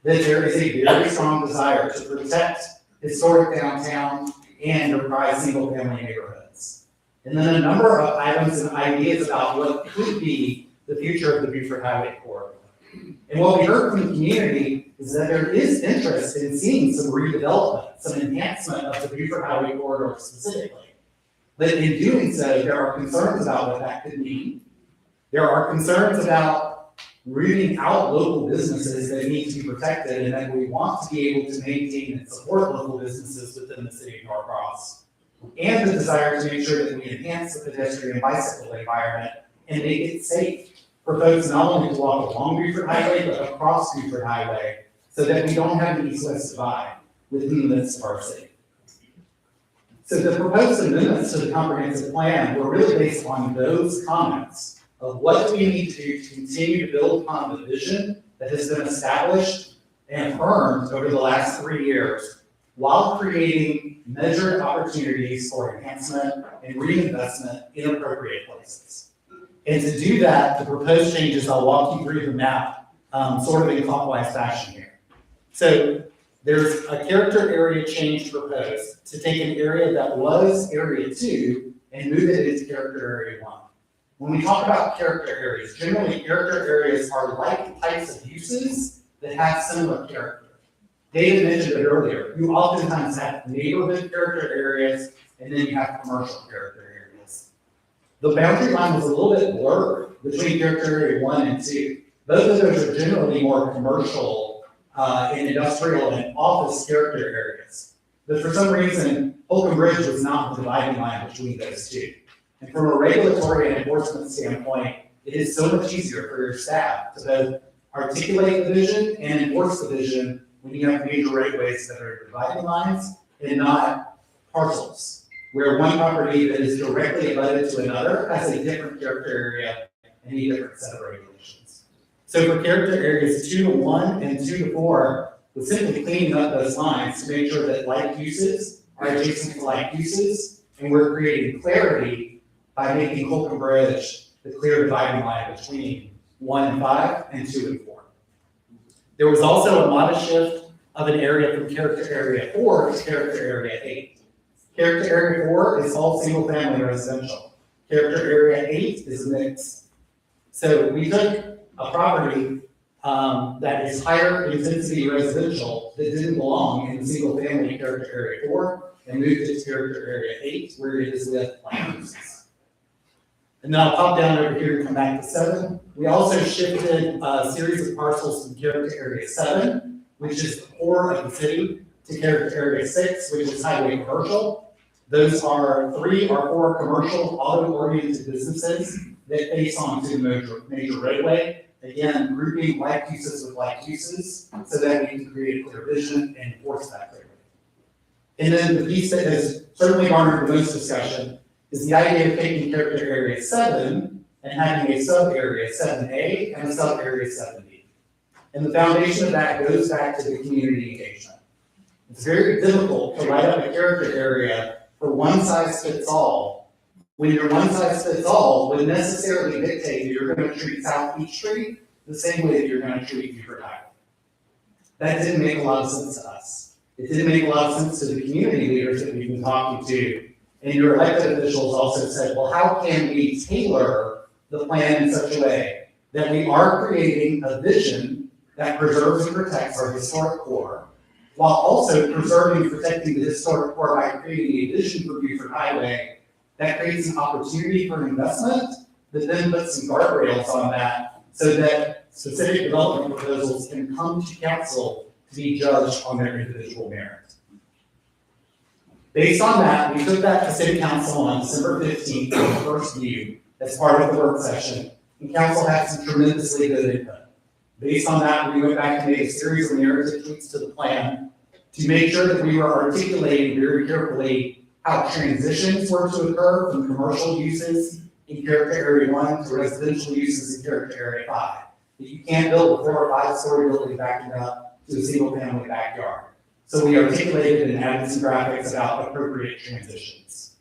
That there is a very strong desire to protect historic downtown and comprise single-family neighborhoods. And then a number of items and ideas about what could be the future of the Buford Highway corridor. And what we heard from the community is that there is interest in seeing some redevelopment, some enhancement of the Buford Highway corridor specifically. But in doing so, there are concerns about what that could mean. There are concerns about rooting out local businesses that need to be protected and that we want to be able to maintain and support local businesses within the city of Norcross. And the desire to make sure that we enhance the pedestrian and bicycle environment and make it safe for folks not only to walk along Buford Highway, but across Buford Highway, so that we don't have an east-west divide within the midst of our city. So the proposed amendments to the comprehensive plan were really based on those comments of what do we need to do to continue to build upon the vision that has been established and affirmed over the last 3 years, while creating measured opportunities for enhancement and reinvestment in appropriate places. And to do that, the proposed changes, I'll walk you through the map, sort of in clockwise fashion here. So there's a character area change proposed to take an area that was area 2 and move it into character area 1. When we talk about character areas, generally character areas are like types of uses that have similar character. David mentioned it earlier. You oftentimes have neighborhood character areas and then you have commercial character areas. The boundary line was a little bit blurred between character area 1 and 2. Both of those are generally more commercial and industrial and office character areas. But for some reason, Holcomb Bridge was not the dividing line between those two. And from a regulatory and enforcement standpoint, it is so much easier for your staff to both articulate the vision and enforce the vision when you have major right-of-ways that are dividing lines and not parcels, where one property that is directly abutted to another has a different character area and a different set of regulations. So for character areas 2 to 1 and 2 to 4, we're simply cleaning up those lines to make sure that like uses are adjacent to like uses, and we're creating clarity by making Holcomb Bridge the clear dividing line between 1 and 5 and 2 and 4. There was also a modest shift of an area from character area 4 to character area 8. Character area 4 is all single-family residential. Character area 8 is mixed. So we took a property that is higher intensity residential that didn't belong in the single-family character area 4 and moved it to character area 8 where it is with land uses. And then I'll pop down over here and come back to 7. We also shifted a series of parcels from character area 7, which is the core of the city, to character area 6, which is highway commercial. Those are 3 or 4 commercial auto-oriented businesses that face onto the major roadway. Again, grouping like uses with like uses so that we can create a clear vision and enforce that clearly. And then the piece that has certainly garnered the most discussion is the idea of taking character area 7 and having a sub area 7A and a sub area 7B. And the foundation of that goes back to the community engagement. It's very difficult to write up a character area for one size fits all when your one size fits all would necessarily dictate that you're going to treat South Beach Street the same way that you're going to treat Buford Highway. That didn't make a lot of sense to us. It didn't make a lot of sense to the community leaders that we've been talking to. And your elected officials also said, well, how can we tailor the plan in such a way that we are creating a vision that preserves and protects our historic core, while also preserving and protecting the historic core by creating a vision for Buford Highway that creates an opportunity for investment, that then puts some guardrails on that so that specific development proposals can come to council to be judged on their individual merit. Based on that, we took that to City Council on December 15th for the first view as part of the work session, and Council had some tremendously good input. Based on that, we went back and made a series of narrative tweaks to the plan to make sure that we were articulating very carefully how transitions were to occur from commercial uses in character area 1 to residential uses in character area 5. That you can't build a 4 or 5 story building backing up to a single family backyard. So we articulated and added some graphics about appropriate transitions.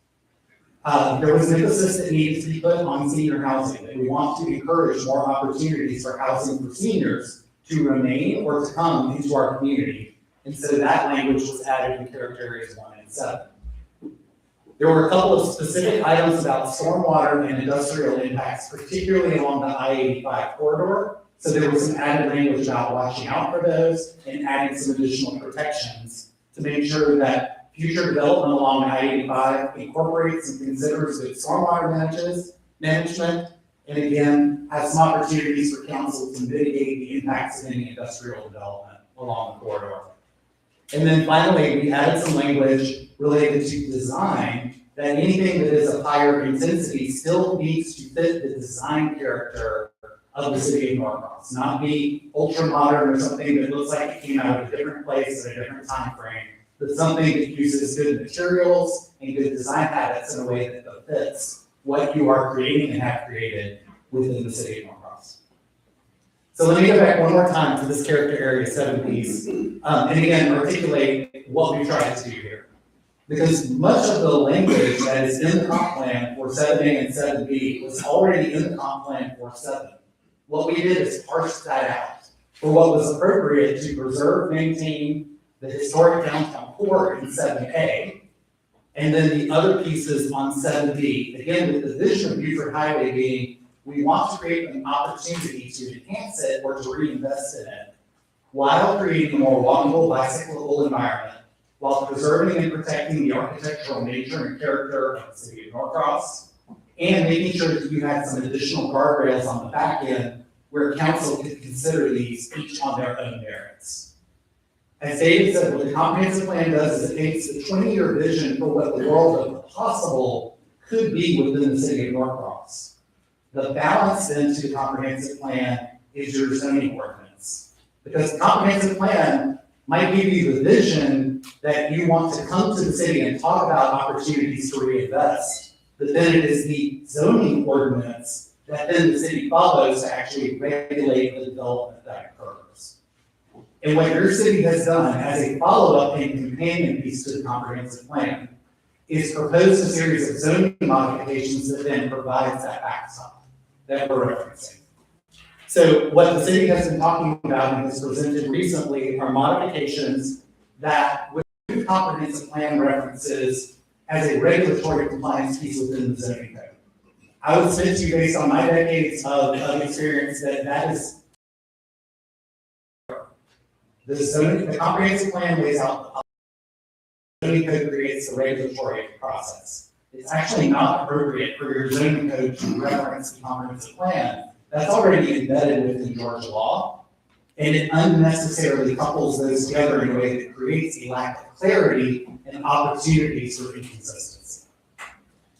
There was an emphasis that needed to be put on senior housing, that we want to encourage more opportunities for housing for seniors to remain or to come into our community. And so that language was added in character areas 1 and 7. There were a couple of specific items about stormwater and industrial impacts, particularly along the I-85 corridor. So there was some added language about watching out for those and adding some additional protections to make sure that future development along I-85 incorporates and considers good stormwater management, and again, has some opportunities for council to mitigate the impacts of any industrial development along the corridor. And then finally, we added some language related to design, that anything that is of higher intensity still needs to fit the design character of the city of Norcross, not be ultra modern or something that looks like it came out of a different place at a different time frame, but something that uses good materials and good design habits in a way that fits what you are creating and have created within the city of Norcross. So let me go back one more time to this character area 7 piece, and again, articulate what we tried to do here. Because much of the language that is in the comp plan for 7A and 7B was already in the comp plan for 7. What we did is parse that out for what was appropriate to preserve, maintain the historic downtown core in 7A, and then the other pieces on 7B. Again, with the vision of Buford Highway being, we want to create an opportunity to enhance it or to reinvest in it, while creating a more walkable, bicyclable environment, while preserving and protecting the architectural nature and character of the city of Norcross, and making sure that you had some additional guardrails on the back end where council could consider these each on their own merits. As David said, what the comprehensive plan does is it paints a 20-year vision for what the world of the possible could be within the city of Norcross. The balance then to the comprehensive plan is your zoning ordinance. Because the comprehensive plan might give you the vision that you want to come to the city and talk about opportunities to reinvest, but then it is the zoning ordinance that then the city follows to actually regulate the development that occurs. And what your city has done as a follow-up and companion piece to the comprehensive plan is propose a series of zoning modifications that then provides that backstop that we're referencing. So what the city has been talking about and has presented recently are modifications that would comprehensive plan references as a regulatory compliance piece within the zoning code. I would submit to you based on my decades of experience that is the comprehensive plan lays out the zoning code creates the regulatory process. It's actually not appropriate for your zoning code to reference the comprehensive plan. That's already embedded within Georgia law, and it unnecessarily couples those together in a way that creates a lack of clarity and opportunities for inconsistency.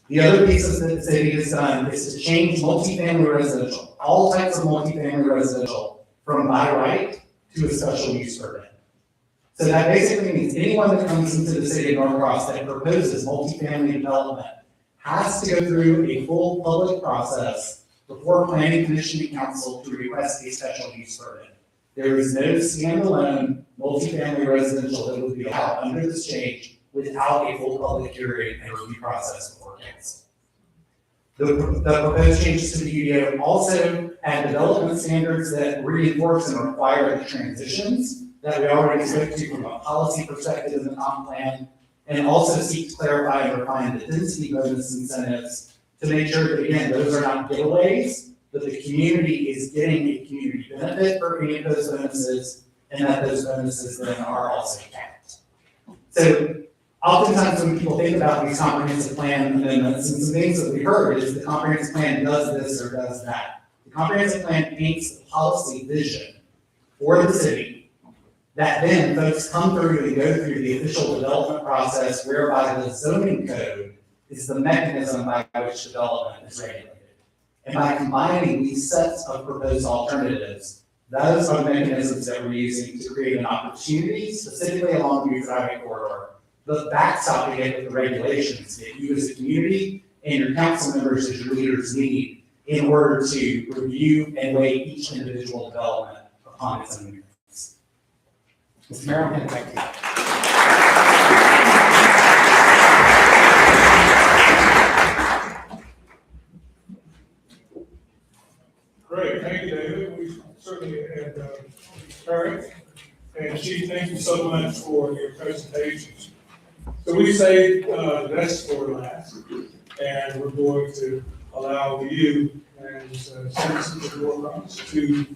The other piece that the city has done is to change multifamily residential, all types of multifamily residential, from by right to a special use permit. So that basically means anyone that comes into the city of Norcross that proposes multifamily development has to go through a full public process before planning commission and council to request a special use permit. There is no standalone multifamily residential that would be allowed under this change without a full public hearing and review process before council. The proposed changes to the UDO also add development standards that reinforce and require the transitions that we already spoke to from a policy perspective in the comp plan, and also seek to clarify and refine the density bonus incentives to make sure that, again, those are not giveaways, but the community is getting a community benefit for any of those bonuses, and that those bonuses then are also capped. So oftentimes when people think about these comprehensive plan amendments, and some things that we heard is the comprehensive plan does this or does that. The comprehensive plan paints the policy vision for the city that then folks come through and go through the official development process whereby the zoning code is the mechanism by which development is regulated. And by combining these sets of proposed alternatives, those are the mechanisms that we're using to create an opportunity specifically along the Youth Highway corridor, but backstopping it with the regulations that you as a community and your council members as your leaders need in order to review and weigh each individual development upon its own merits. Mr. Mayor, I'm going to thank you. Great, thank you, David. We certainly had heard, and Chief, thank you so much for your presentations. So we saved the best for last, and we're going to allow you and citizens of Norcross to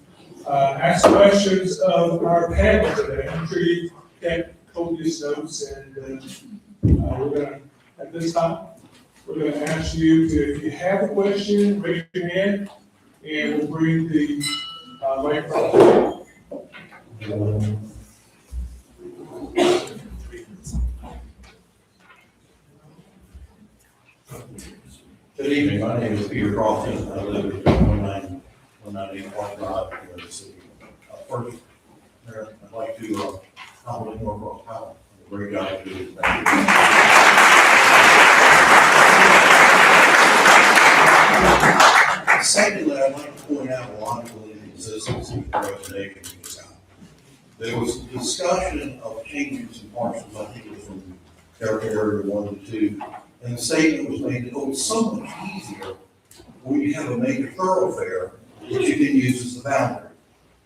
ask questions of our panel today. I'm sure you kept copious notes, and we're going to, at this time, we're going to ask you to, if you have a question, raise your hand, and we'll bring the microphone. Good evening, my name is Peter Crofton, I live at 198 Park Drive here in the city. First, I'd like to compliment Norcross Power, a great job you do. Thank you. Secondly, I'd like to point out a logical inconsistency in the presentation you just got. There was discussion of changing some parcels, I think it was from area 1 to 2, and the statement was made that, oh, it's so much easier when you have a major thoroughfare that you can use as the boundary.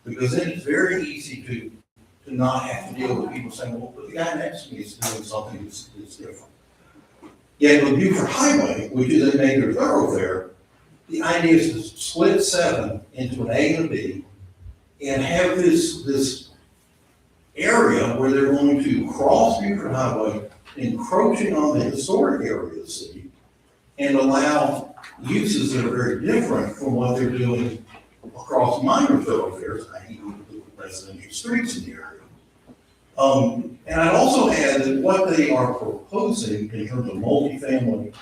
Because then it's very easy to not have to deal with people saying, well, but the guy next to me is doing something that's different. Yet with Buford Highway, which is a major thoroughfare, the idea is to split 7 into an A and a B and have this area where they're going to cross Buford Highway, encroaching on the historic area of the city, and allow uses that are very different from what they're doing across minor thoroughfares, i.e. the residential streets in the area. And I'd also add that what they are proposing in terms of multifamily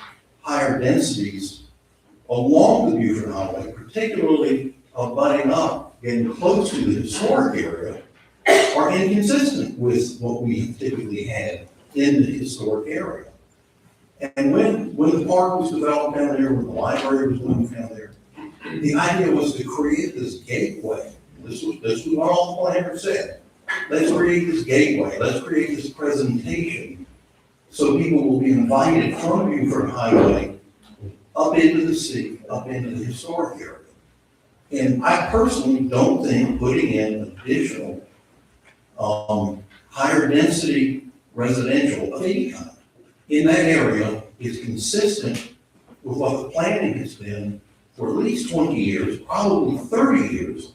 higher densities along the Buford Highway, particularly abutting up, getting close to the historic area, are inconsistent with what we typically had in the historic area. And when the park was developed down there, when the library was moved down there, the idea was to create this gateway. This was what all the planners said. Let's create this gateway. Let's create this presentation so people will be invited from Buford Highway up into the city, up into the historic area. And I personally don't think putting in additional, higher density residential of any kind in that area is consistent with what the planning has been for at least 20 years, probably 30 years,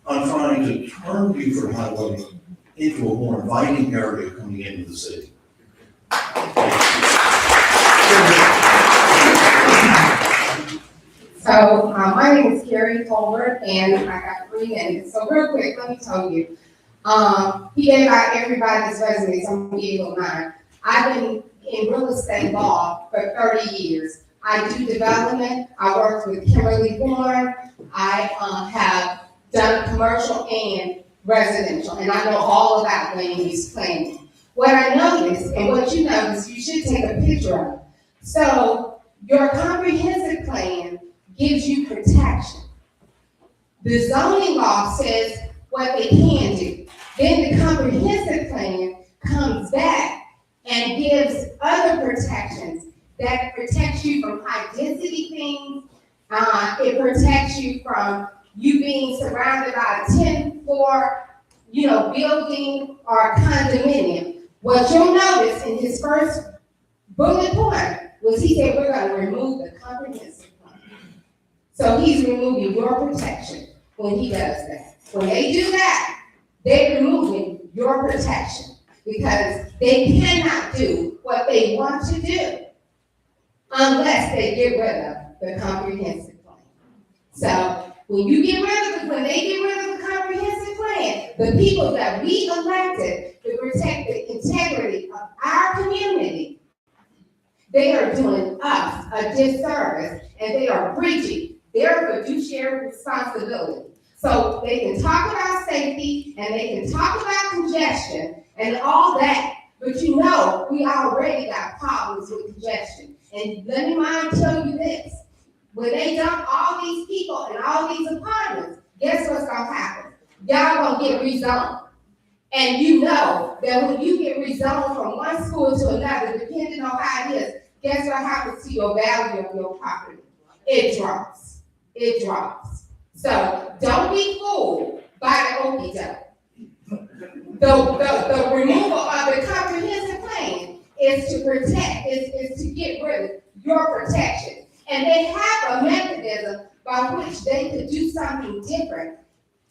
on trying to turn Buford Highway into a more inviting area coming into the city. So, my name is Carrie Colbert, and I got 3 minutes. So real quick, let me tell you, he gave out everybody's resumes, I'm gonna give you mine. I've been in real estate law for 30 years. I do development, I worked with Kimberly Bourne, I have done commercial and residential, and I know all about land use planning. What I noticed, and what you noticed, you should take a picture of. So, your comprehensive plan gives you protection. The zoning law says what they can do. Then the comprehensive plan comes back and gives other protections that protects you from high density things. It protects you from you being surrounded by a 10-floor, building or condominium. What you'll notice in his first bullet point was he said, we're gonna remove the comprehensive plan. So he's removing your protection when he does that. When they do that, they're removing your protection because they cannot do what they want to do unless they get rid of the comprehensive plan. So when they get rid of the comprehensive plan, the people that we elected to protect the integrity of our community, they are doing us a disservice and they are breaching their fiduciary responsibility. So they can talk about safety and they can talk about congestion and all that, but we already got problems with congestion. And let me tell you this, when they dump all these people in all these apartments, guess what's gonna happen? Y'all gonna get rezoned. And you know that when you get rezoned from one school to another, depending on how it is, guess what happens to your value of your property? It drops. It drops. So don't be fooled by the okie doke. The removal of the comprehensive plan is to protect, is to get rid of your protection. And they have a mechanism by which they could do something different.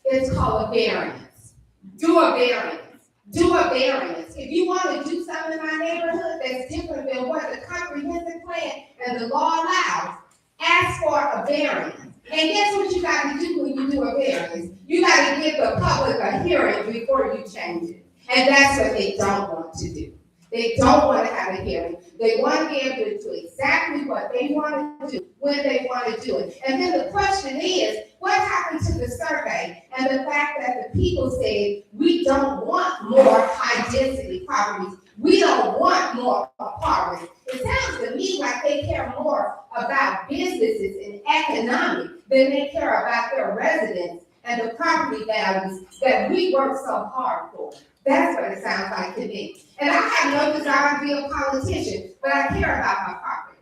It's called a variance. Do a variance. Do a variance. If you want to do something in my neighborhood that's different than what the comprehensive plan and the law allows, ask for a variance. And guess what you got to do when you do a variance? You got to give the public a hearing before you change it. And that's what they don't want to do. They don't want to have a hearing. They want to be able to do exactly what they want to do when they want to do it. And then the question is, what happened to the survey and the fact that the people said, we don't want more high-density properties. We don't want more apartments. It sounds to me like they care more about businesses and economic than they care about their residents and the property values that we work so hard for. That's what it sounds like to me. And I have no desire to be a politician, but I care about my property.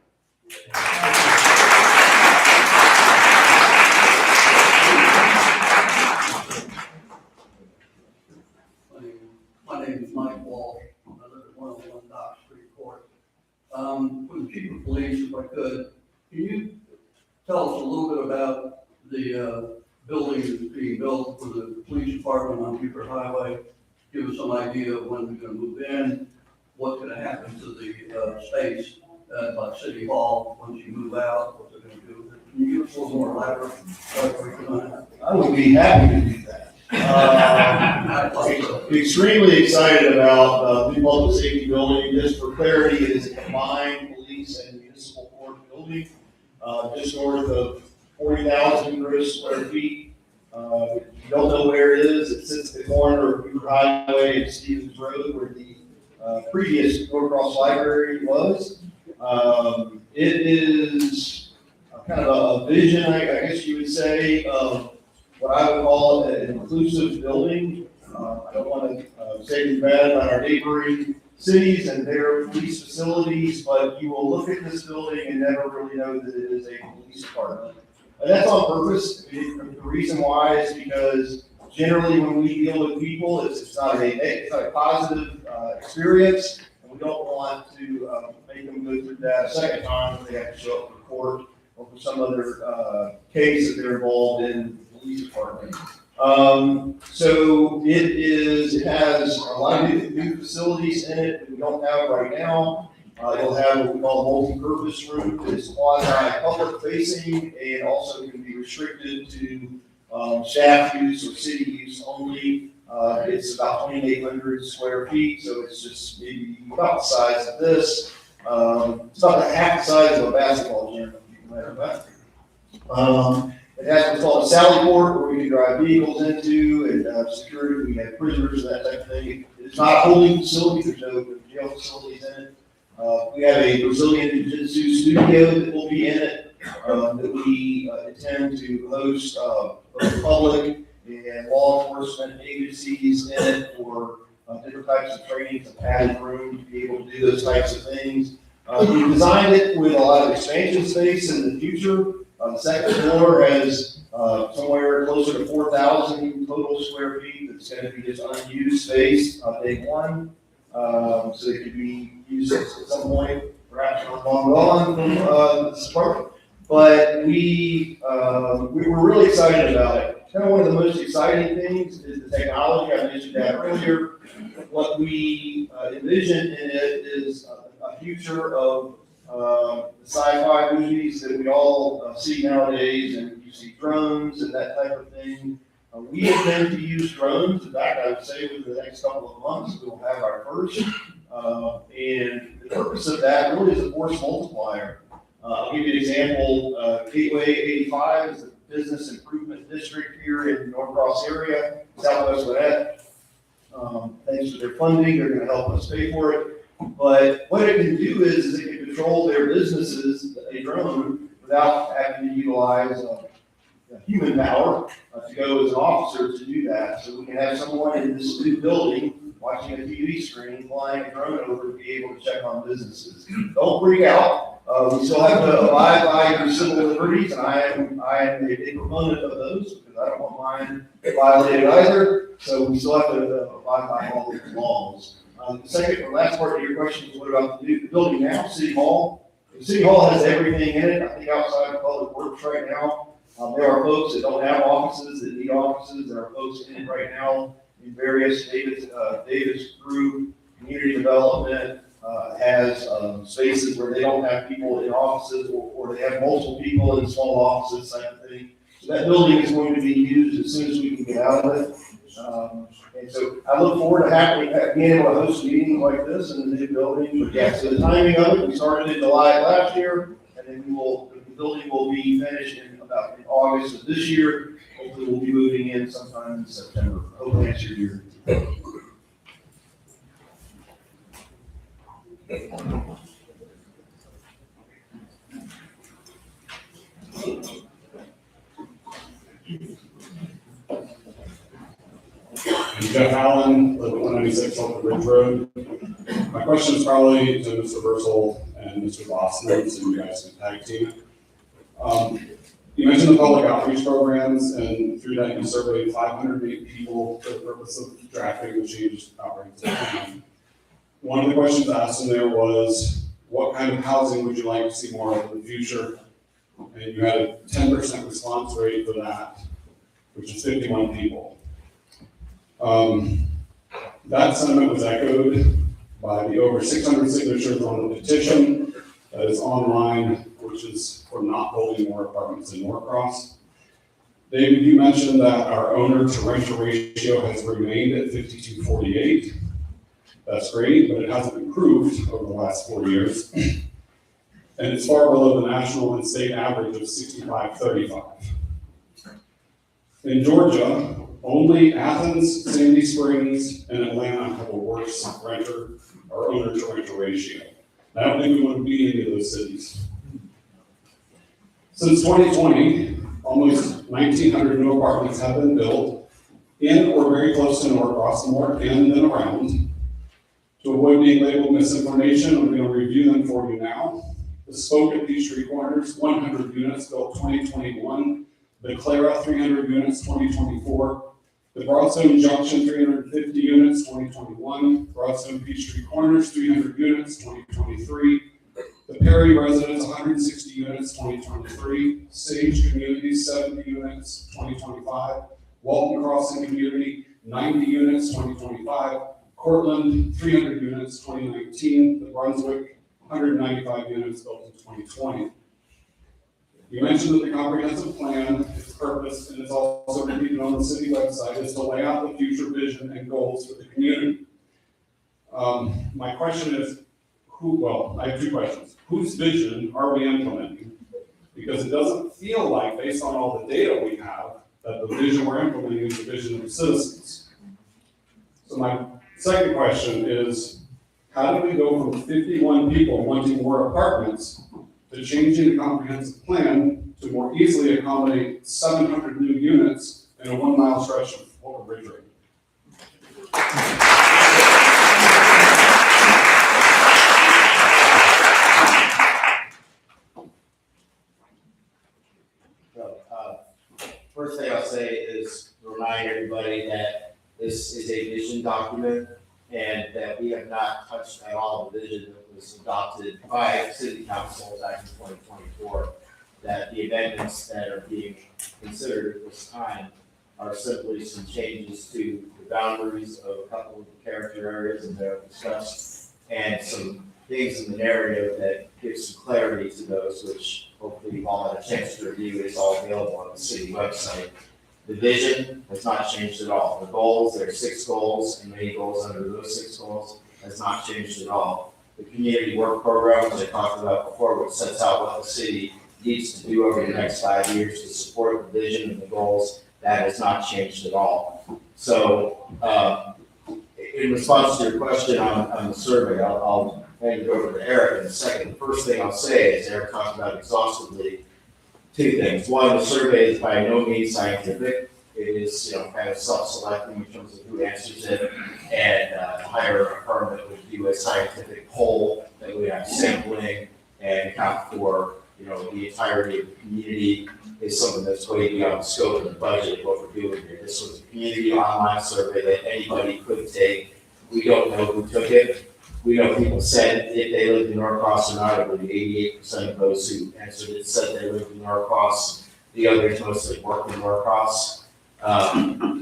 My name is Mike Walsh. I live at 101 Dock Street Court. For the chief of police, if I could, can you tell us a little bit about the building that's being built for the police department on Buford Highway? Give us some idea of when they're going to move in, what's going to happen to the space by City Hall once you move out, what they're going to do with it. Can you give us a little more elaborate on that? I would be happy to do that. Extremely excited about the public safety building. Just for clarity, it is a combined police and municipal court building, just north of 40,000 gross square feet. If you don't know where it is, it sits at the corner of Buford Highway and Stevens Road, where the previous Norcross Library was. It is kind of a vision, I guess you would say, of what I would call an inclusive building. I don't want to say anything bad about our neighboring cities and their police facilities, but you will look at this building and never really know that it is a police department. And that's on purpose. The reason why is because generally when we deal with people, it's not a positive experience, and we don't want to make them go through that a second time if they have to show up for court or for some other case that they're involved in the police department. So it has a lot of new facilities in it that we don't have right now. It'll have what we call a multi-purpose room that is quasi-public facing and also can be restricted to staff use or city use only. It's about 2,800 square feet, so it's just maybe about the size of this. It's about half the size of a basketball gym, if you can imagine that. It has what's called a sally port where we can drive vehicles into and security. We have prisoners and that type of thing. It's not a holding facility. There's no jail facilities in it. We have a Brazilian Jiu-Jitsu studio that will be in it, that we intend to host both public and law enforcement agencies in it for different types of trainings, a padded room to be able to do those types of things. We designed it with a lot of expansion space in the future. The second floor has somewhere closer to 4,000 total square feet that's going to be just unused space on day one. So it could be used at some point, perhaps not long gone from this apartment. But we were really excited about it. Kind of one of the most exciting things is the technology. I mentioned that earlier. What we envision in it is a future of the sci-fi movies that we all see nowadays, and you see drones and that type of thing. We intend to use drones. In fact, I would say within the next couple of months, we will have our first. And the purpose of that really is a force multiplier. I'll give you an example. Gateway 85 is a business improvement district here in the Norcross area, Southwest Gwinnett. Thanks to their funding, they're going to help us pay for it. But what it can do is it can control their businesses, a drone, without having to utilize human power to go as an officer to do that. So we can have someone in this new building watching a TV screen, flying a drone over to be able to check on businesses. Don't freak out. We still have to abide by your civil liberties, and I am a big proponent of those because I don't want mine violated either. So we still have to abide by all these laws. The second or last part of your question is what about the building now, City Hall? The City Hall has everything in it. I think outside of Public Works right now, there are folks that don't have offices, that need offices. There are folks in it right now in various Davis Group, community development, has spaces where they don't have people in offices or they have multiple people in small offices, type of thing. So that building is going to be used as soon as we can get out of it. And so I look forward to being able to host meetings like this in the new building. But yeah, so the timing of it, we started in July last year, and then the building will be finished in August of this year. Hopefully we'll be moving in sometime in September. Hopefully next year. I'm Jeff Allen, live at 196 Oak Ridge Road. My question is probably to Mr. Bursell and Mr. Boston, so you guys can tag team it. You mentioned the public outreach programs, and through that you surveyed 508 people for the purpose of drafting the change operating plan. One of the questions asked in there was, what kind of housing would you like to see more of in the future? And you had a 10% response rate for that, which is 51 people. That sentiment was echoed by the over 600 signatures on the petition that is online, which is for not building more apartments in Norcross. David, you mentioned that our owner to renter ratio has remained at 52:48. That's great, but it hasn't improved over the last 4 years. And it's far below the national and state average of 65:35. In Georgia, only Athens, Sandy Springs, and Atlanta have a worse renter or owner to renter ratio. I don't think we want to be any of those cities. Since 2020, almost 1,900 new apartments have been built in or very close to Norcross, more in than around. To avoid being labeled misinformation, I'm going to review them for you now. The Spoke at Peachtree Corners, 100 units built 2021. The Clara, 300 units, 2024. The Broadstone Junction, 350 units, 2021. Broadstone Peachtree Corners, 300 units, 2023. The Perry Residence, 160 units, 2023. Sage Communities, 70 units, 2025. Walton Crossing Community, 90 units, 2025. Cortland, 300 units, 2019. The Brunswick, 195 units built in 2020. You mentioned that the comprehensive plan, its purpose, and it's also repeated on the city website, is to lay out the future vision and goals for the community. My question is, I have two questions. Whose vision are we implementing? Because it doesn't feel like, based on all the data we have, that the vision we're implementing is the vision of the citizens. So my second question is, how do we go from 51 people wanting more apartments to changing the comprehensive plan to more easily accommodate 700 new units in a 1 mile stretch of Walker Bridge Road? First thing I'll say is remind everybody that this is a vision document and that we have not touched at all the vision that was adopted by City Council back in 2024. That the amendments that are being considered at this time are simply some changes to the boundaries of a couple of the character areas that are discussed and some things in the narrative that give some clarity to those, which hopefully you've all had a chance to review. It's all available on the city website. The vision has not changed at all. The goals, there are 6 goals, and many goals under those 6 goals has not changed at all. The community work program, which I talked about before, which sets out what the city needs to do over the next 5 years to support the vision and the goals, that has not changed at all. So, in response to your question on the survey, I'll hand it over to Eric in a second. The first thing I'll say is Eric talked about exhaustively 2 things. One, the survey is by no means scientific. It is, kind of self-selecting in terms of who answers it, and hire a firm that would do a scientific poll that would have sampling and account for, the entirety of the community is something that's way beyond the scope of the budget of what we're doing here. This was a community online survey that anybody could take. We don't know who took it. We know people said if they lived in Norcross or not. I believe 88% of those who answered it said they lived in Norcross. The others mostly worked in Norcross.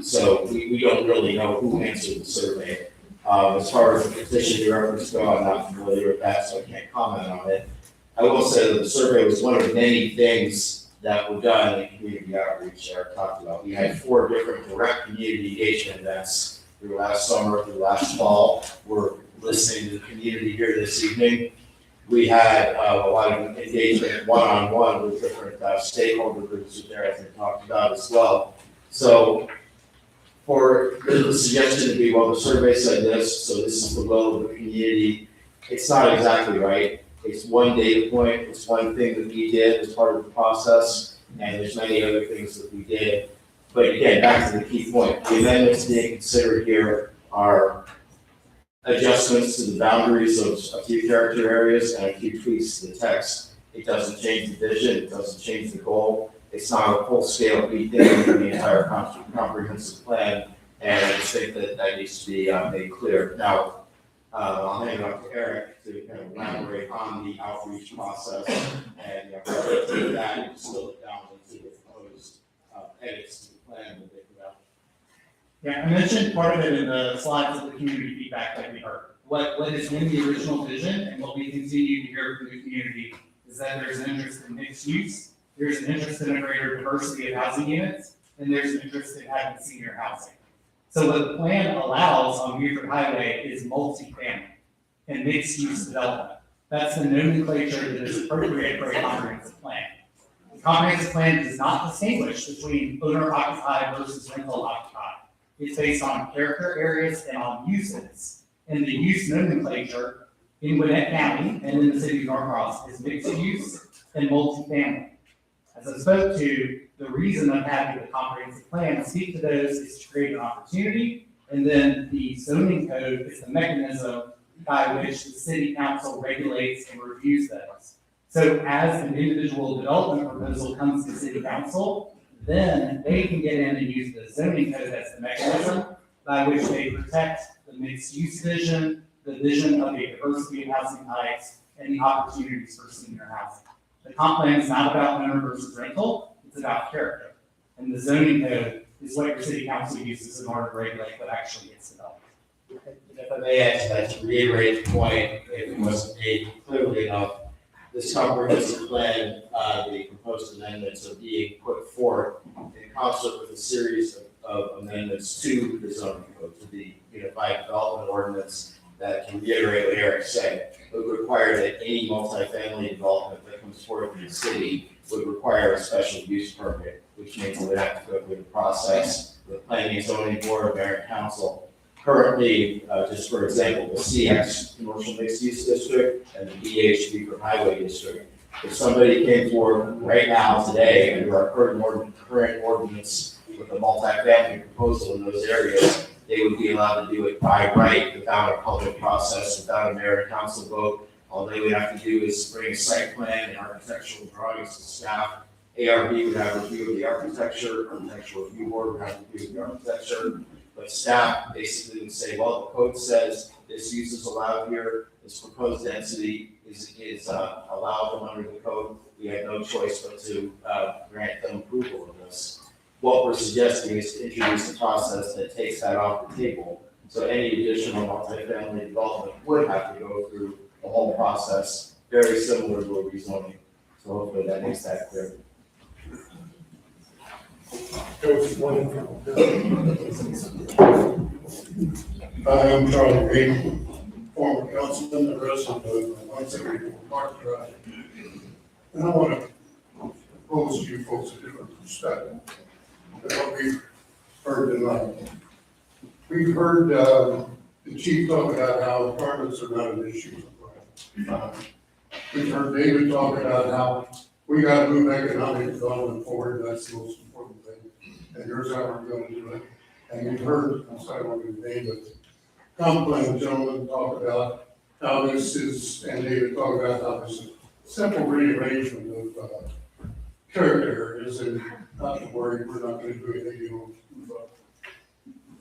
So we don't really know who answered the survey. As far as the petition you referenced go, I'm not familiar with that, so I can't comment on it. I will say that the survey was one of many things that were done in community outreach Eric talked about. We had 4 different direct community engagement events through last summer, through last fall. We're listening to the community here this evening. We had a lot of engagement one-on-one with different stakeholder groups, which Eric talked about as well. So for the suggestion to be, well, the survey said this, so this is the will of the community, it's not exactly right. It's one data point, it's one thing that we did as part of the process, and there's many other things that we did. But again, back to the key point, the amendments being considered here are adjustments to the boundaries of a few character areas and a few tweaks to the text. It doesn't change the vision, it doesn't change the goal. It's not a full-scale rethink of the entire comprehensive plan, and I just think that needs to be made clear. Now, I'll hand it off to Eric to kind of elaborate on the outreach process and do that and distill it down into the proposed edits to the plan that they put out. Yeah, I mentioned part of it in the slides of the community feedback that we heard. What is in the original vision and what we continue to hear from the community is that there's an interest in mixed use, there's an interest in a greater diversity of housing units, and there's an interest in having senior housing. So what the plan allows on Buford Highway is multifamily and mixed use development. That's the nomenclature that is appropriate for a comprehensive plan. The comprehensive plan does not distinguish between owner occupied versus rental occupied. It's based on character areas and on uses. And the use nomenclature in Gwinnett County and in the city of Norcross is mixed use and multifamily. As I spoke to, the reason of having the comprehensive plan speak to those is to create an opportunity, and then the zoning code is the mechanism by which the city council regulates and reviews those. So as an individual development proposal comes to city council, then they can get in and use the zoning code as the mechanism by which they protect the mixed use vision, the vision of a diversity of housing types, and the opportunities for senior housing. The comp plan is not about owner versus rental, it's about character. And the zoning code is what your city council uses in order to regulate what actually gets developed. If I may add to that, to reiterate the point, if it wasn't made clearly enough, this comprehensive plan, the proposed amendments are being put forth in concert with a series of amendments to the zoning code, to the unified development ordinance that can reiterate what Eric said, would require that any multifamily development that comes forth in the city would require a special use permit, which means it would have to go through the process with planning and zoning board, mayor and council. Currently, just for example, the CX, commercial mixed use district, and the DHB for highway district. If somebody came forward right now today under our current ordinance with a multifamily proposal in those areas, they would be allowed to do it by right without a public process, without a mayor and council vote. All they would have to do is bring a site plan and architectural drawings to staff. ARB would have a review of the architectural review board would have a review of the architecture. But staff basically would say, well, the code says this use is allowed here, this proposed density is allowed under the code. We have no choice but to grant them approval of this. What we're suggesting is to introduce a process that takes that off the table. So any additional multifamily development would have to go through the whole process, very similar to a rezoning. So hopefully that makes that clear. I am Charlie Reed, former councilman, the resident of 174 Park Drive. And I want to propose to you folks a different perspective than what we've heard tonight. We've heard the chief talk about how apartments are not an issue. We've heard David talk about how we got to move economic development forward. That's the most important thing. And here's how we're going to do it. And we've heard, I'm sorry, I'm going to name it, comp plan gentlemen talk about how this is, and David talk about how this is simple rearrangement of character is in, not to worry, we're not going to do anything, you know, move up.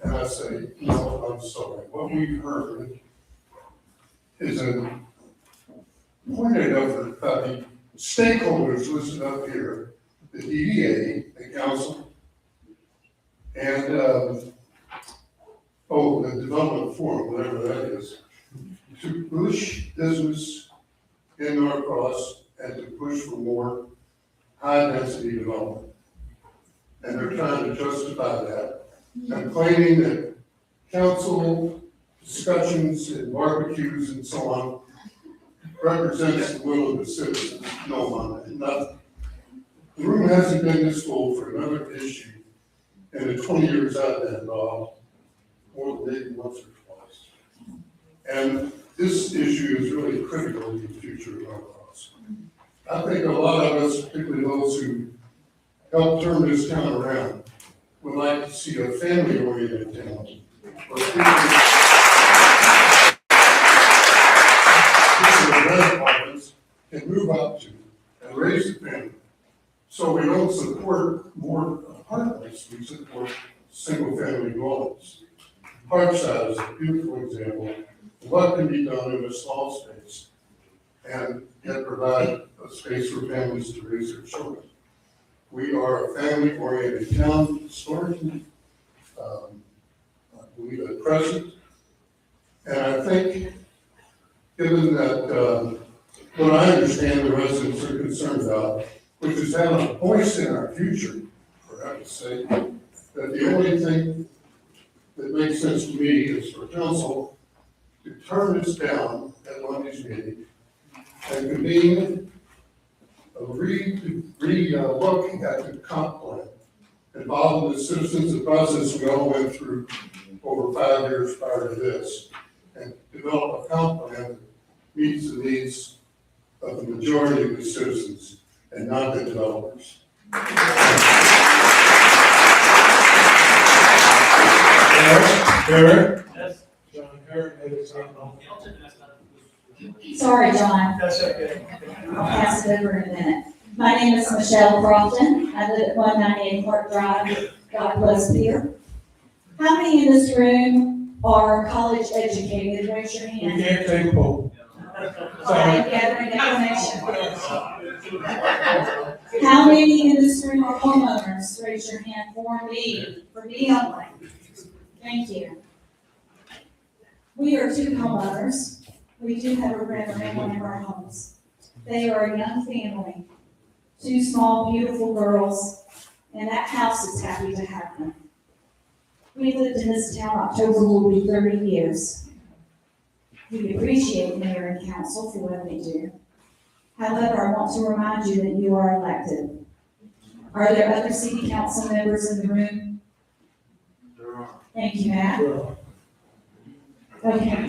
And I say, no, I'm sorry. What we've heard is a pointed effort by the stakeholders listed up here, the DDA, the council, and, the development forum, whatever that is, to push business in Norcross and to push for more high-density development. And they're trying to justify that and claiming that council discussions and barbecues and so on represents the will of the citizens. No, nothing. The room hasn't been this full for another issue in the 20 years I've been involved, more than maybe once or twice. And this issue is really critical to the future of our cause. I think a lot of us, particularly those who helped turn this town around, would like to see a family-oriented town. Where people apartments can move up to and raise a family. So we don't support more apartments, we support single-family dwellings. Parkside is a beautiful example of what can be done in a small space and yet provide a space for families to raise their children. We are a family-oriented town historically, I believe at present. And I think, given that what I understand the residents are concerned about, which is having a voice in our future, for heaven's sake, that the only thing that makes sense to me is for council to turn this down at Monday's meeting and convene a look at the comp plan involving the citizens, the process we all went through over 5 years prior to this, and develop a comp plan that meets the needs of the majority of the citizens and not the developers. Eric? Yes. John, Eric, Sorry, John, That's okay. I'll pass it over in a minute. My name is Michelle Crofton. I live at 198 Park Drive, God bless Peter. How many in this room are college educated? Raise your We hand. can't take a poll. All right, gathering information. How many in this room are homeowners? Raise your hand for me only. Thank you. We are two homeowners. We do have a renter in one of our homes. They are a young family, two small, beautiful girls, and that house is happy to have them. We lived in this town, October will be 30 years. We appreciate mayor and council for what they do. However, I want to remind you that you are elected. Are there other city council members in the room? Thank you, Matt. Okay.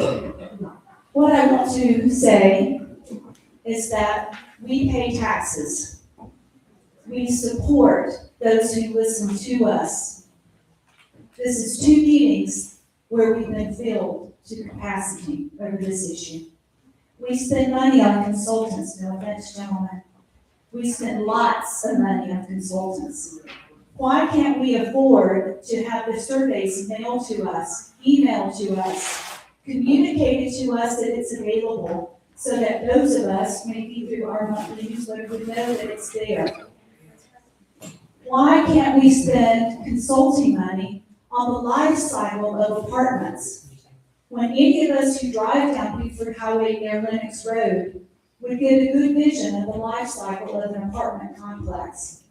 What I want to say is that we pay taxes. We support those who listen to us. This is 2 meetings where we've been filled to capacity over this issue. We spend money on consultants, no offense, gentlemen. We spend lots of money on consultants. Why can't we afford to have the surveys mailed to us, emailed to us, communicated to us that it's available, so that those of us, maybe through our monthly newsletter, would know that it's there? Why can't we spend consulting money on the life cycle of apartments, when any of us who drive down Buford Highway near Lennox Road would get a good vision of the life cycle of an apartment complex?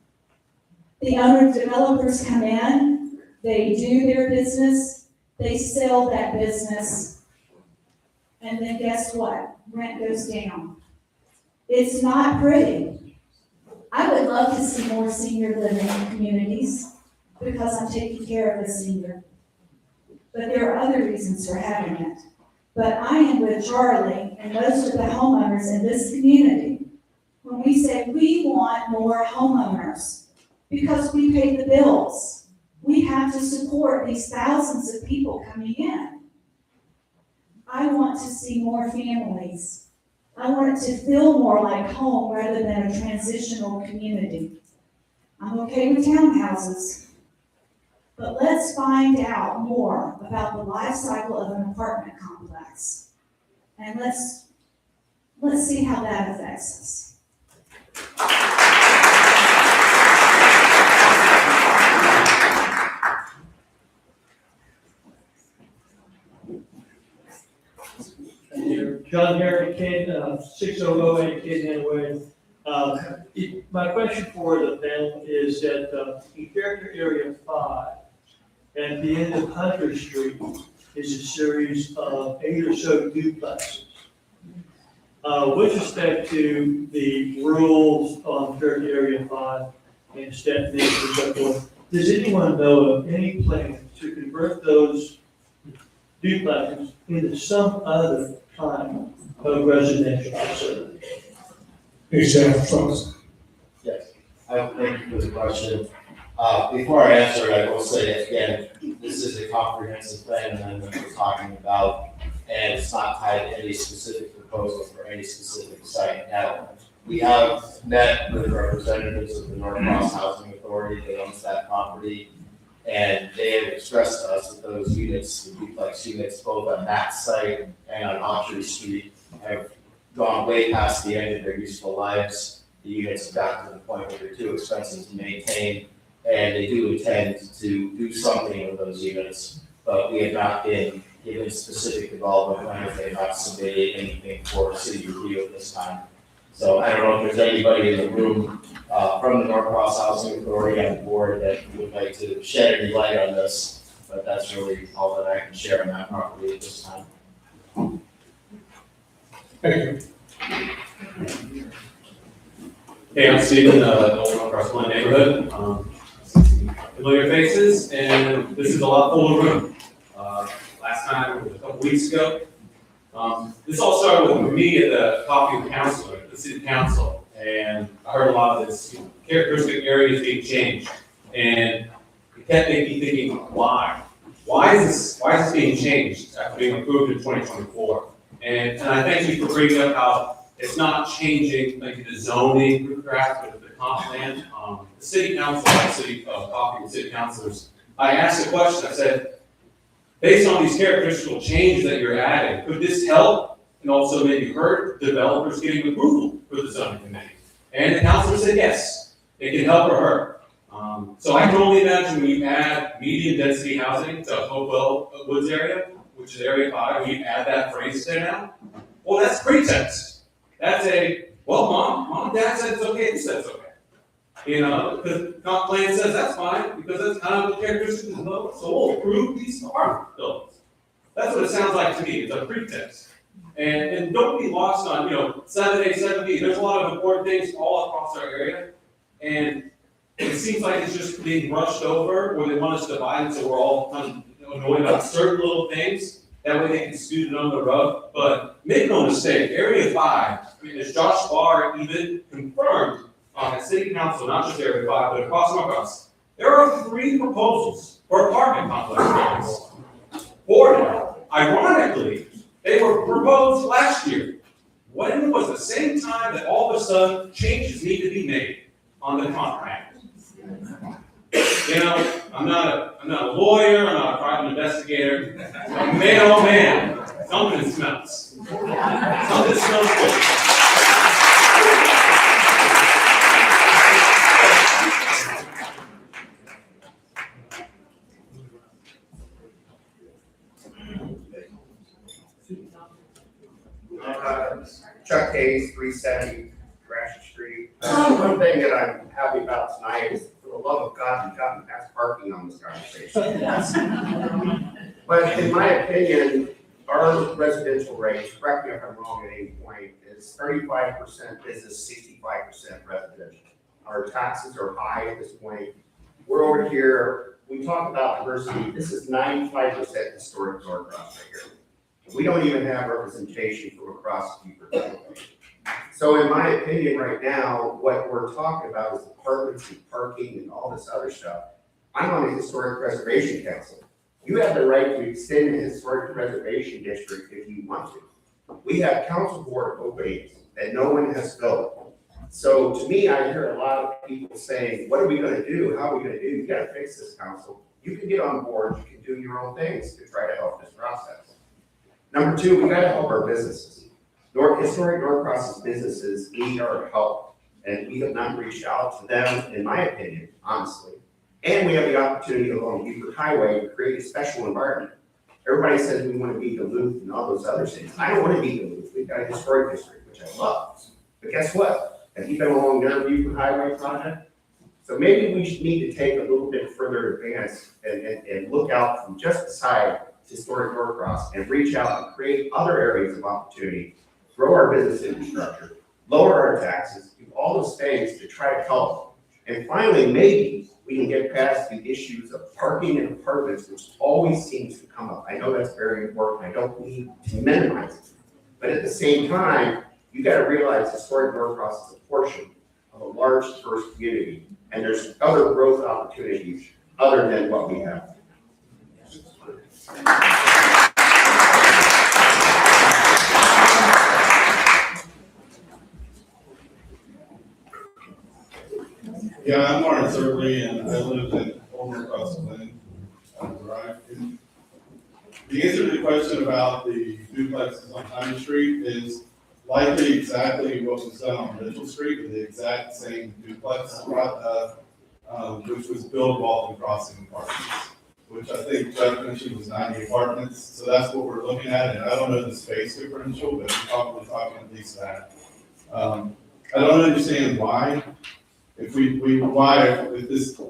The owner developers come in, they do their business, they sell that business, and then guess what? Rent goes down. It's not pretty. I would love to see more senior living communities because I'm taking care of a senior. But there are other reasons for having it. But I am with Charlie and most of the homeowners in this community when we say we want more homeowners because we pay the bills. We have to support these thousands of people coming in. I want to see more families. I want it to feel more like home rather than a transitional community. I'm okay with townhouses, but let's find out more about the life cycle of an apartment complex. And let's see how that affects us. John Harry, Kid, 6008 Kid Way. My question for the panel is that in character area 5, at the end of Hunter Street, is a series of 8 or so duplexes. With respect to the rules on character area 5 and step and so forth, does anyone know of any plans to convert those duplexes into some other kind of residential facility? Yes, thank you for the question. Before I answer it, I will say, again, this is a comprehensive plan and that we're talking about, and it's not tied to any specific proposal for any specific site. Now, we have met with representatives of the North Cross Housing Authority that owns that property, and they have expressed to us that those units, the duplex units, both on that site and on Autry Street, have gone way past the end of their useful lives. The units have gotten to the point where they're too expensive to maintain, and they do intend to do something with those units, but we have not been given specific development plans. They have not submitted anything for city review at this time. So I don't know if there's anybody in the room from the North Cross Housing Authority on the board that would like to shed any light on this, but that's really all that I can share on that property at this time. Thank you. Hey, I'm Stephen, North Cross One neighborhood. Familiar faces, and this is a lot fuller room. Last time, it was a couple weeks ago. This all started with me at the coffee with council, the city council, and I heard a lot of this, characteristic areas being changed, and it kept making me thinking, why? Why is this being changed after being approved in 2024? And I thank you for bringing up how it's not changing like the zoning draft with the comp plan. The city council, talking with city councilors, I asked a question, I said, based on these characteristical changes that you're adding, could this help and also maybe hurt developers getting approval for the zoning committee? And the councilor said, yes, it can help or hurt. So I can only imagine when you add medium density housing to Hopewell Woods area, which is area 5, we add that phrase there now. Well, that's pretext. That's mom, dad said it's okay, he said it's okay. You know, because the comp plan says that's fine, because that's kind of the characteristics of the building. So we'll approve these apartment buildings. That's what it sounds like to me, it's a pretext. And don't be lost on, 7A, 7B, there's a lot of important things all across our area. And it seems like it's just being brushed over, or they want us to divide it so we're all kind of annoyed about certain little things. That way they can scoot it under the rug. But make no mistake, Area 5, as Josh Barr even confirmed on the city council, not just Area 5, but across Norcross, there are 3 proposals for apartment complex buildings. 4 now. Ironically, they were proposed last year. When was the same time that all of a sudden changes need to be made on the comp plan? I'm not a lawyer, I'm not a private investigator. But man, oh man, something smells. Something smells good. Chuck Hayes, 370 Gratiot Street. One thing that I'm happy about tonight is, for the love of God, we've gotten past parking on this conversation. But in my opinion, our residential rate, correct me if I'm wrong at any point, is 35% business, 65% residential. Our taxes are high at this point. We're over here, we talk about diversity, this is 95% historic Norcross right here. We don't even have representation from across the Beaver. So in my opinion right now, what we're talking about is apartments and parking and all this other stuff. I'm on the Historic Preservation Council. You have the right to extend the Historic Preservation District if you want to. We have council board openings that no one has filled. So to me, I hear a lot of people saying, what are we gonna do? How are we gonna do? You gotta fix this, council. You can get on board, you can do your own things to try to help this process. Number 2, we gotta help our businesses. Historic Norcross's businesses need our help, and we have not reached out to them, in my opinion, honestly. And we have the opportunity along Beaver Highway to create a special environment. Everybody says we want to be Duluth and all those other things. I don't want to be Duluth. We've got a historic district, which I love. But guess what? Have you been along their Beaver Highway project? So maybe we should need to take a little bit further advance and look out from just beside historic Norcross and reach out and create other areas of opportunity, grow our business infrastructure, lower our taxes, do all those things to try to help. And finally, maybe we can get past the issues of parking in apartments, which always seems to come up. I know that's very important. I don't need to minimize it. But at the same time, you got to realize historic Norcross is a portion of a large, diverse community, and there's other growth opportunities other than what we have. Yeah, I'm Martin Thurley, and I live in Old Norcross Glen Drive. The answer to the question about the duplexes on Pine Street is likely exactly what was done on Mitchell Street, with the exact same duplex, which was built Walton Crossing Apartments, which I think Jeff mentioned was 90 apartments. So that's what we're looking at, and I don't know the space differential, but we're probably talking at least that. I don't understand why. If this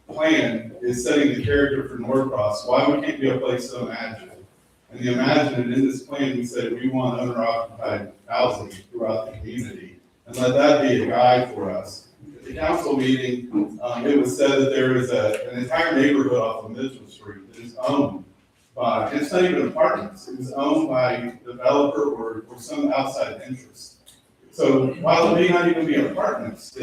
plan is setting the character for Norcross, why we can't be a place to imagine? And the imagine, and in this plan, we said we want owner-occupied housing throughout the community, and let that be a guide for us. At the council meeting, it was said that there is an entire neighborhood off of Mitchell Street that is owned by, and it's not even apartments, it was owned by a developer or some outside interest. So while it may not even be apartments,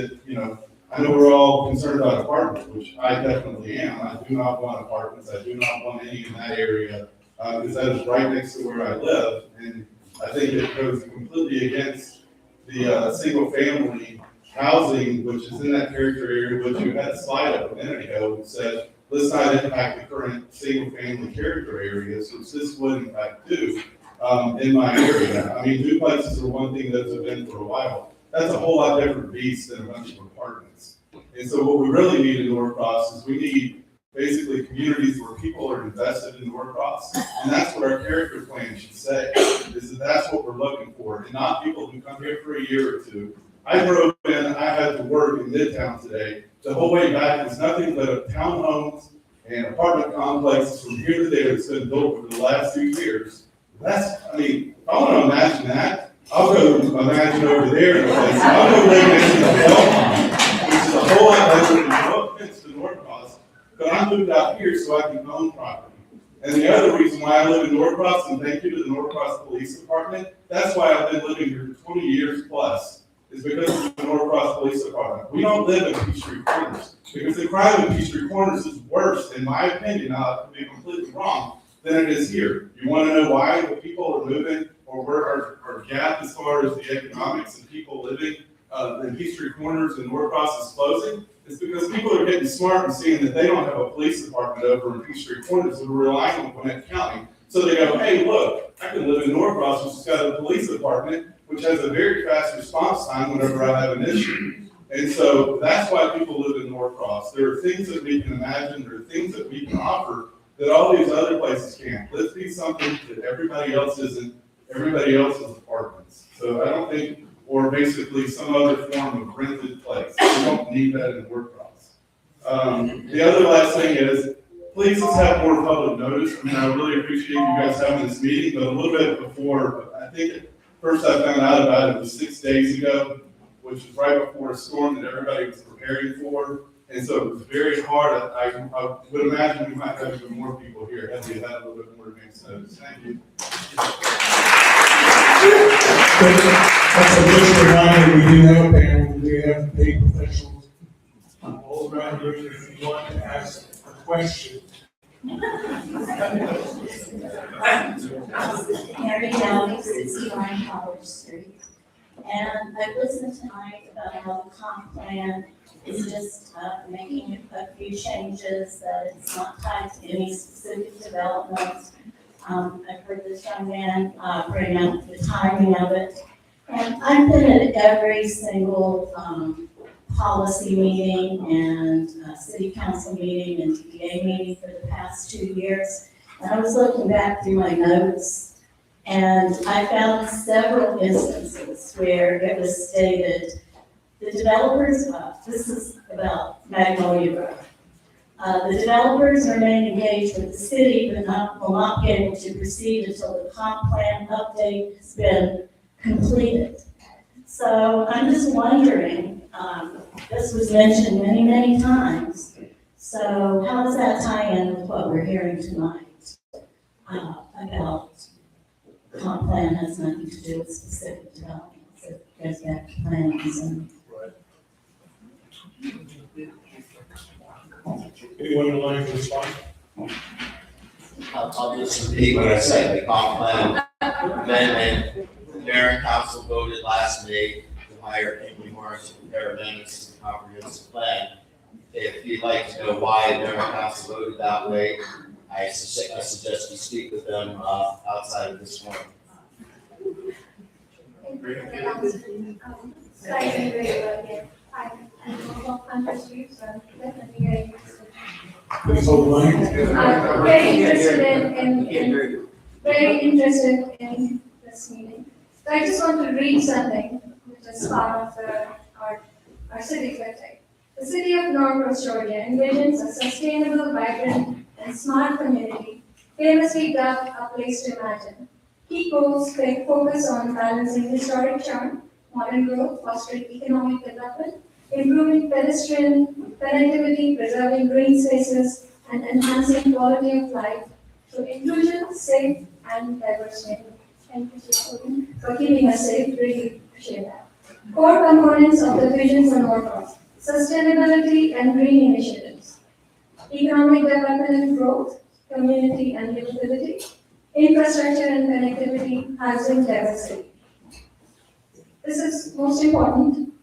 I know we're all concerned about apartments, which I definitely am. I do not want apartments. I do not want any in that area, because that is right next to where I live. And I think it goes completely against the single-family housing, which is in that character area, which you had a slide up a minute ago, that said, let's not impact the current single-family character areas, which this would in fact do, in my area. I mean, duplexes are one thing that's been for a while. That's a whole lot different beast than a bunch of apartments. And so what we really need in Norcross is we need basically communities where people are invested in Norcross. And that's what our character plan should say, is that that's what we're looking for, and not people who come here for a year or two. I drove in, I had to work in Midtown today. The whole way back was nothing but townhomes and apartment complexes from here to there that's been built over the last few years. That's, I mean, if I want to imagine that, I'll go imagine over there in a place. I'll go live next to the Belmont, which is a whole lot better than no offense to Norcross, but I moved out here so I can own property. And the other reason why I live in Norcross, and thank you to the Norcross Police Department, that's why I've been living here for 20 years plus, is because of the Norcross Police Department. We don't live in Peachtree Corners, because the crime in Peachtree Corners is worse, in my opinion, I could be completely wrong, than it is here. You want to know why the people are moving, or where our gap as far as the economics and people living in Peachtree Corners and Norcross is closing? It's because people are getting smart and seeing that they don't have a police department over in Peachtree Corners, so we're relying on Gwinnett County. So they go, hey, look, I can live in Norcross, which has got a police department, which has a very fast response time whenever I have an issue. And so that's why people live in Norcross. There are things that we can imagine, there are things that we can offer that all these other places can't. Let's be something that everybody else isn't, everybody else is apartments. So I don't think, or basically some other form of rented place. We don't need that in Norcross. The other last thing is, please let's have more public notice. I mean, I really appreciate you guys having this meeting, but a little bit before, I think first I found out about it was 6 days ago, which was right before a storm that everybody was preparing for. And so it was very hard. I would imagine we might have even more people here had we had a little bit more advance notice. Thank you. That's a good reminder, we do have a panel, we do have paid professionals all around here, if you want to ask a question. Mary Downey, 69 College Street. And I listened tonight about how the comp plan is just making a few changes, that it's not tied to any specific development. I've heard this young man bring up the timing of it. And I've been at every single policy meeting and city council meeting and DDA meeting for the past 2 years. And I was looking back through my notes, and I found several instances where it was stated, the developers, this is about Magnolia Grove. The developers remain engaged with the city, but will not be able to proceed until the comp plan update has been completed. So I'm just wondering, this was mentioned many, many times. So how does that tie in with what we're hearing tonight? About comp plan has nothing to do with specific developments. It goes back to planning and zoning. Anyone would like to respond? I'll just repeat what I said, the comp plan amendment, the mayor and council voted last May to hire Emily Morris to prepare amendments to the comprehensive plan. If you'd like to know why the mayor and council voted that way, I suggest you speak with them outside of this forum. Please hold the line. Very interested in this meeting. So I just want to read something which is part of our city's website. The city of Norcross, Georgia envisions a sustainable, vibrant, and smart community, famously dubbed a place to imagine. Key goals focus on balancing historic charm, modern growth, fostering economic development, improving pedestrian connectivity, preserving green spaces, and enhancing quality of life through inclusion, safe, and diverse neighborhoods. Thank you for keeping us safe. Really appreciate that. Core components of the vision for Norcross: sustainability and green initiatives, economic development and growth, community and livability, infrastructure and connectivity, housing diversity. This is most important.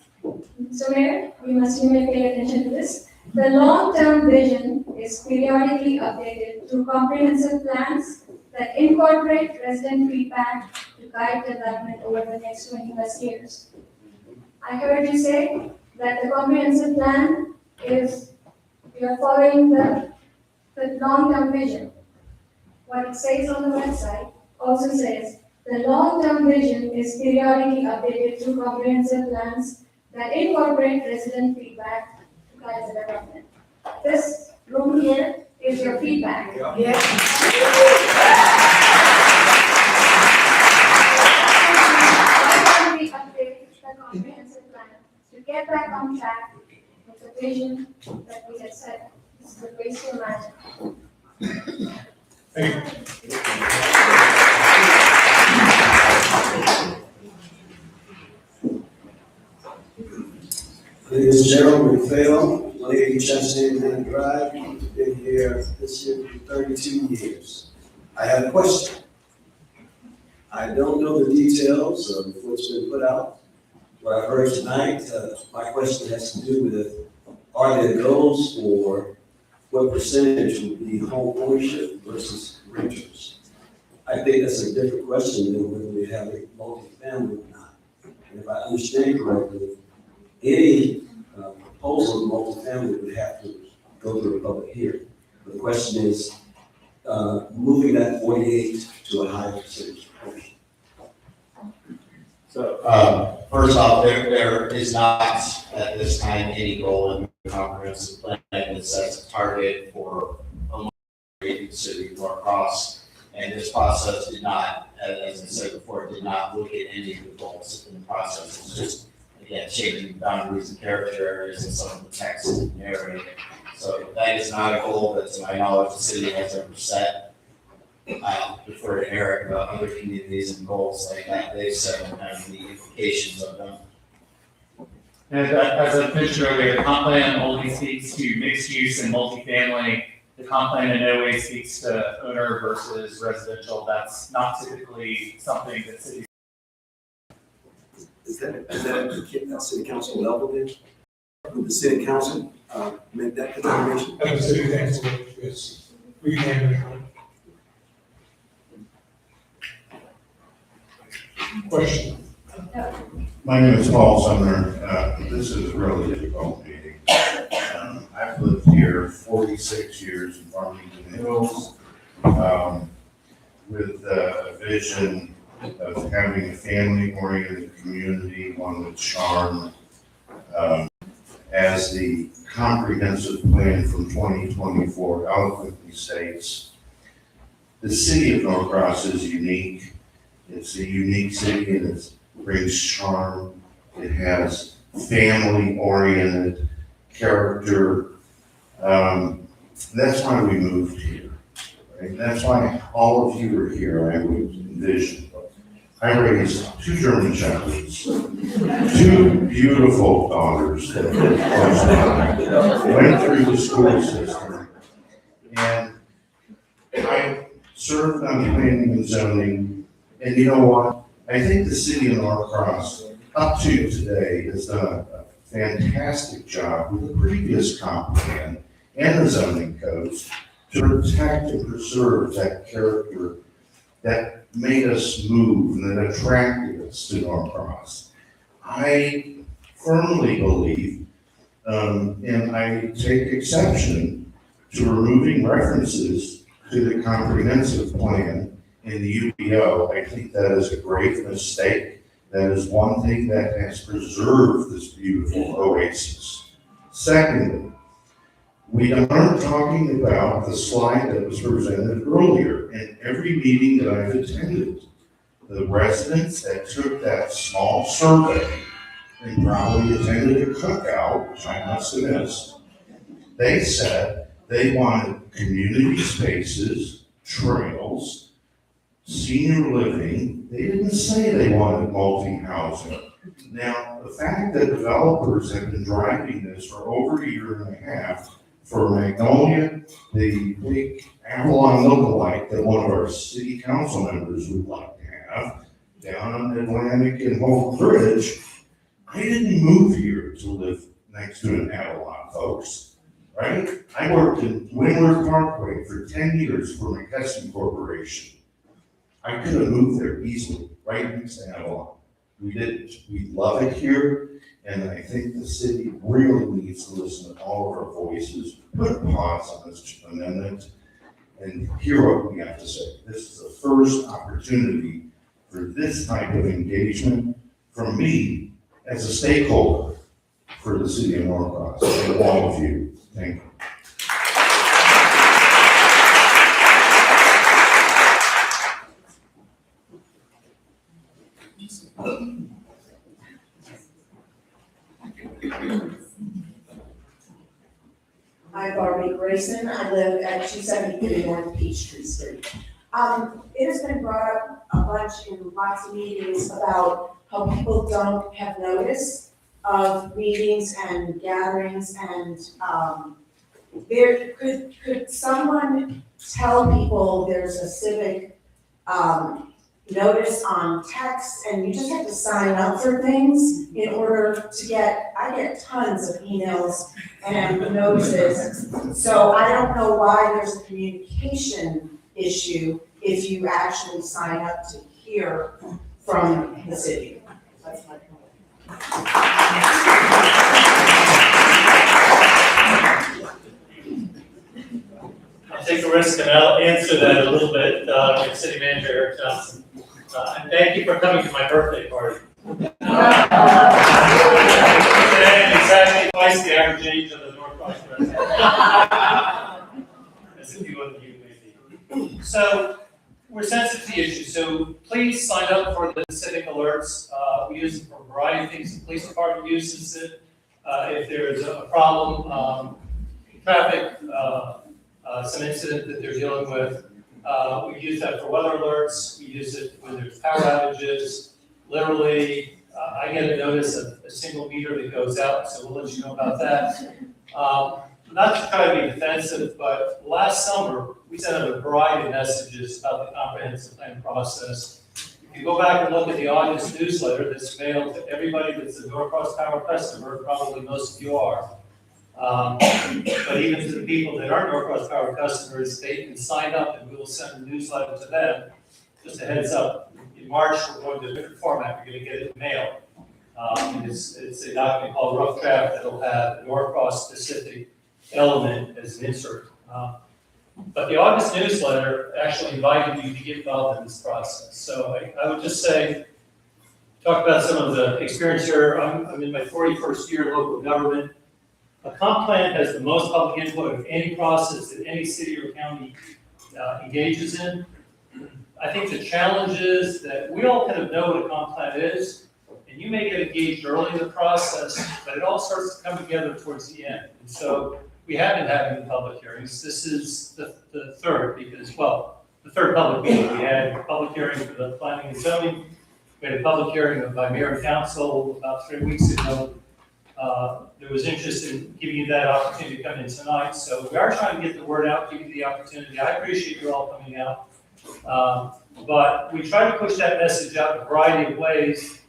So Mayor, you may pay attention to this. The long-term vision is periodically updated through comprehensive plans that incorporate resident feedback to guide development over the next 20+ years. I heard you say that the comprehensive plan is, we are following the long-term vision. What it says on the website also says, the long-term vision is periodically updated through comprehensive plans that incorporate resident feedback to guide the development. This room here is your feedback. Why don't we update the comprehensive plan to get back on track with the vision that we had set? This is the place to imagine. My name is Gerald McPhail, 180 Chastain Drive. I've been here this year for 32 years. I have a question. I don't know the details of what's been put out. What I heard tonight, my question has to do with, are there goals for what percentage would be home ownership versus renters? I think that's a different question than whether we have a multifamily or not. And if I understand correctly, any proposal of multifamily would have to go through a public hearing. The question is, moving that 48 to a higher percentage portion. So, first off, there is not at this time any goal in the comprehensive plan that sets a target for a in the city of Norcross. And this process did not, as I said before, did not look at any of the goals in the process. It's just, again, shaping boundaries and character areas and some of the text in the area. So that is not a goal that, to my knowledge, the city has ever set. I'll defer to Eric about other communities and goals like that they've set and kind of the implications of them. And as I mentioned earlier, the comp plan only speaks to mixed use and multifamily. The comp plan in no way speaks to owner versus residential. That's not typically something that cities. Is that at city council level then? Would the city council make that determination? At the city council, yes. We can. Question. My name is Paul Sumner. This is a really difficult meeting. I've lived here 46 years in Farmington Hills with a vision of having a family-oriented community, one with charm. As the comprehensive plan from 2024 eloquently states, the city of Norcross is unique. It's a unique city and it brings charm. It has family-oriented character. That's why we moved here. Right? That's why all of you are here, I would envision. I raised 2 German shepherds, 2 beautiful daughters that went through the school system. And I served on planning and zoning. And you know what? I think the city of Norcross, up to today, has done a fantastic job with the previous comp plan and the zoning codes to protect and preserve that character that made us move and that attracted us to Norcross. I firmly believe, and I take exception to removing references to the comprehensive plan in the UPO. I think that is a great mistake. That is one thing that has preserved this beautiful oasis. Secondly, we aren't talking about the slide that was presented earlier. In every meeting that I've attended, the residents that took that small survey and probably attended a cookout, which I must have missed, they said they wanted community spaces, trails, senior living. They didn't say they wanted multi-housing. Now, the fact that developers have been driving this for over a year and a half for Magnolia, the big Avalon lookalike that one of our city council members would like to have down on Atlantic and Hope Bridge. I didn't move here to live next to an Avalon, folks, right? I worked in Windward Parkway for 10 years for McKesson Corporation. I could have moved there easily, right next to Avalon. We didn't. We love it here, and I think the city really needs to listen to all of our voices, put a pause on this amendment, and hear what we have to say. This is the first opportunity for this type of engagement from me as a stakeholder for the city of Norcross, and all of you. Thank you. I'm Barbie Grayson. I live at 273 North Peachtree Street. It has been brought up a bunch in lots of meetings about how people don't have notice of meetings and gatherings, and could someone tell people there's a civic notice on text, and you just have to sign up for things in order to get, I get tons of emails and notices. So I don't know why there's a communication issue if you actually sign up to hear from the city. That's my point. I'll take a risk and I'll answer that a little bit, City Manager Eric Johnson. And thank you for coming to my birthday party. Exactly twice the average age of the Norcross resident. As a few of you may be. So we're sensitive to the issue. So please sign up for the civic alerts. We use it for a variety of things. The police department uses it. If there is a problem, traffic, some incident that they're dealing with. We use that for weather alerts. We use it when there's power outages. Literally, I get a notice of a single meter that goes out, so we'll let you know about that. Not to try to be defensive, but last summer, we sent out a variety of messages about the comprehensive plan process. If you go back and look at the August newsletter that's mailed to everybody that's a Norcross Power customer, probably most of you are. But even to the people that aren't Norcross Power customers, they can sign up and we will send a newsletter to them. Just a heads up, in March, we're going to a different format, you're gonna get it in mail. It's a document called Rough Draft that'll have a Norcross specific element as an insert. But the August newsletter actually invited you to get involved in this process. So I would just say, talk about some of the experience here. I'm in my 41st year in local government. A comp plan has the most public input of any process that any city or county engages in. I think the challenge is that we all kind of know what a comp plan is, and you may get engaged early in the process, but it all starts to come together towards the end. And so we have been having the public hearings. This is the third, because, well, the third public meeting. We had a public hearing for the planning and zoning. We had a public hearing by mayor and council about 3 weeks ago. There was interest in giving you that opportunity to come in tonight. So we are trying to get the word out, give you the opportunity. I appreciate you all coming out. But we try to push that message out in a variety of ways.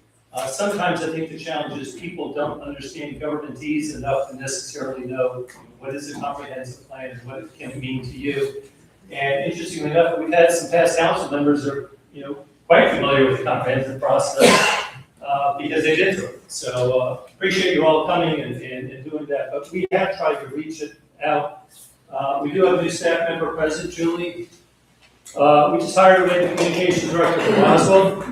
Sometimes I think the challenge is people don't understand governmentese enough to necessarily know what is a comprehensive plan and what it can mean to you. And interestingly enough, we've had some past council members are, quite familiar with the comprehensive process because they did it. So appreciate you all coming and doing that. But we have tried to reach it out. We do have a new staff member present, Julie. We just hired a communications director for Roswell.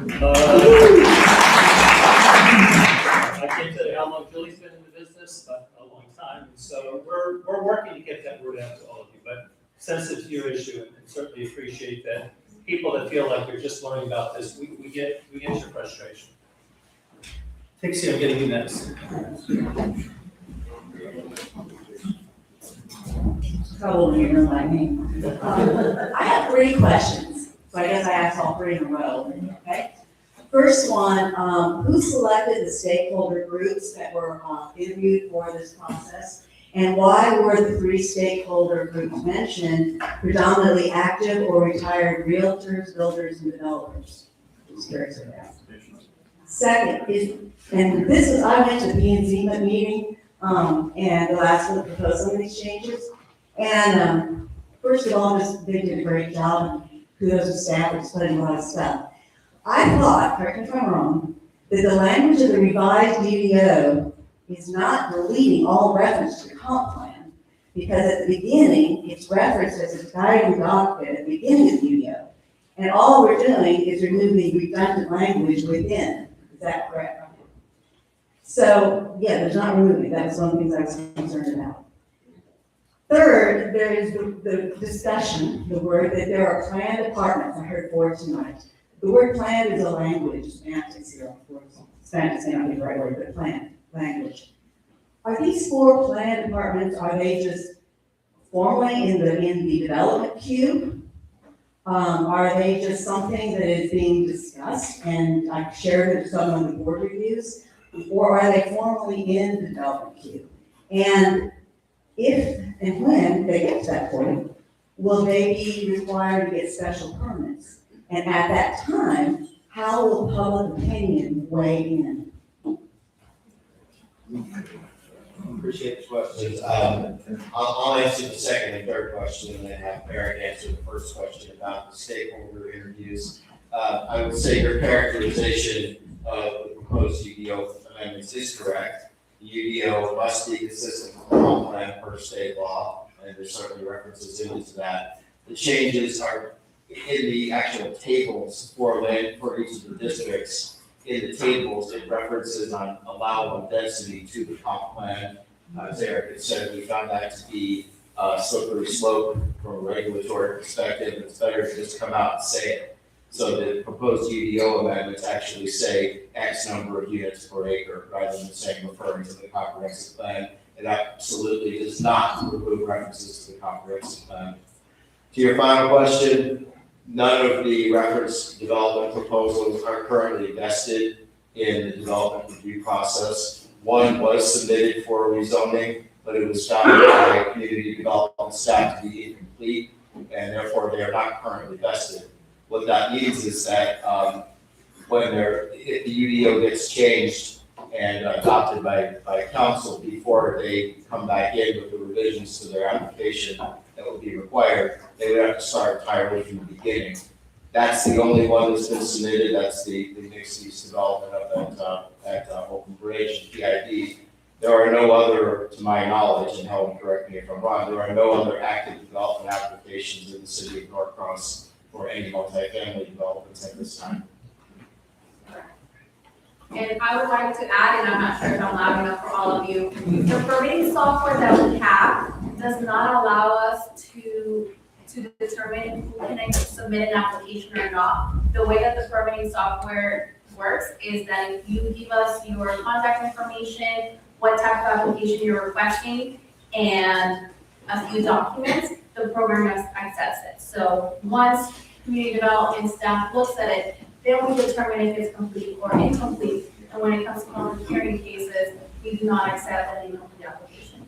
I can't tell you how long Julie's been in the business, but a long time. So we're working to get that word out to all of you, but sensitive to your issue and certainly appreciate that. People that feel like they're just learning about this, we get your frustration. Pixie, I'm getting you next. Probably you know my name. I have 3 questions, so I guess I asked all 3 in a row, okay? First one, who selected the stakeholder groups that were interviewed for this process? And why were the three stakeholder groups mentioned predominantly active or retired realtors, builders, and developers? Just curious about that. Second is, and this was, I went to the P and Z meeting, and the last one proposed some of these changes. And, first of all, they did a great job, and kudos to staff for explaining a lot of stuff. I thought, correct me if I'm wrong, that the language of the revised UDO is not deleting all reference to the comp plan, because at the beginning, it's referenced as a guiding document at the beginning of the UDO. And all we're doing is removing redundant language within. Is that correct? So, yeah, there's not removing. That was one of the things I was concerned about. Third, there is the discussion, the word that there are planned apartments. I heard 4 tonight. The word planned is a language, semantics here, of course. Semantics may not be the right word, but planned, language. Are these 4 planned apartments, are they just formally in the development queue? Are they just something that is being discussed and I shared with some of the board reviews? Or are they formally in the development queue? And if and when they get to that point, will they be required to get special permits? And at that time, how will public opinion weigh in? Appreciate the questions. I'll answer the second and third question, and then have Eric answer the first question about the stakeholder interviews. I would say your characterization of the proposed UDO amendments is correct. The UDO must be consistent with the comp plan per state law, and there's certainly references into that. The changes are in the actual tables for each of the districts. In the tables, it references on allowable density to the comp plan. As Eric had said, we found that to be a slippery slope from a regulatory perspective. It's better to just come out and say it. So the proposed UDO amendments actually say X number of units per acre, rather than saying referring to the comprehensive plan. It absolutely does not remove references to the comprehensive plan. To your final question, none of the reference development proposals are currently vested in the development review process. One was submitted for rezoning, but it was found by community development staff to be incomplete, and therefore they are not currently vested. What that means is that if the UDO gets changed and adopted by council before they come back in with the revisions to their application that would be required, they would have to start entirely from the beginning. That's the only one that's been submitted. That's the mixed use development of that Open Bridge and PID. There are no other, to my knowledge, and Helen, correct me if I'm wrong, there are no other active development applications in the city of Norcross for any multifamily developments at this time. And I would like to add, and I'm not sure if I'm loud enough for all of you, the permitting software that we have does not allow us to determine who can submit an application or not. The way that the permitting software works is that if you give us your contact information, what type of application you're requesting, and a few documents, the program accepts it. So once community development staff looks at it, then we determine if it's complete or incomplete. And when it comes to public hearing cases, we do not accept any incomplete applications.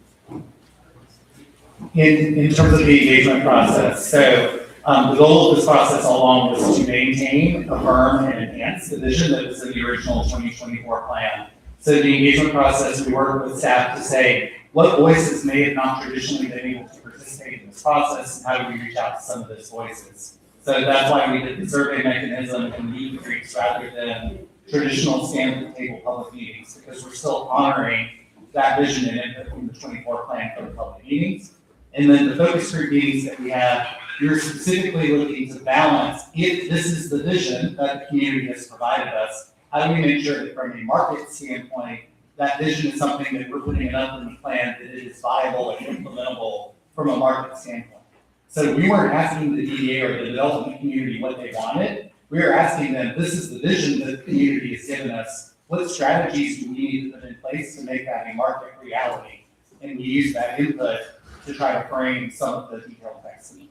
In terms of the engagement process, so the goal of this process all along was to maintain, affirm, and enhance the vision that was in the original 2024 plan. So the engagement process, we worked with staff to say what voices may have not traditionally been able to participate in this process, and how do we reach out to some of those voices. So that's why we did the survey mechanism and meet and greets rather than traditional stand at the table public meetings, because we're still honoring that vision and input from the 24 plan for the public meetings. And then the focus group meetings that we have, you're specifically looking to balance, if this is the vision that the community has provided us, how do we make sure that from a market standpoint, that vision is something that we're putting it up in the plan, that it is viable and implementable from a market standpoint. So we weren't asking the DDA or the development community what they wanted. We were asking them, this is the vision that the community has given us. What strategies do we need to put in place to make that a market reality? And we use that input to try to frame some of the detailed text in the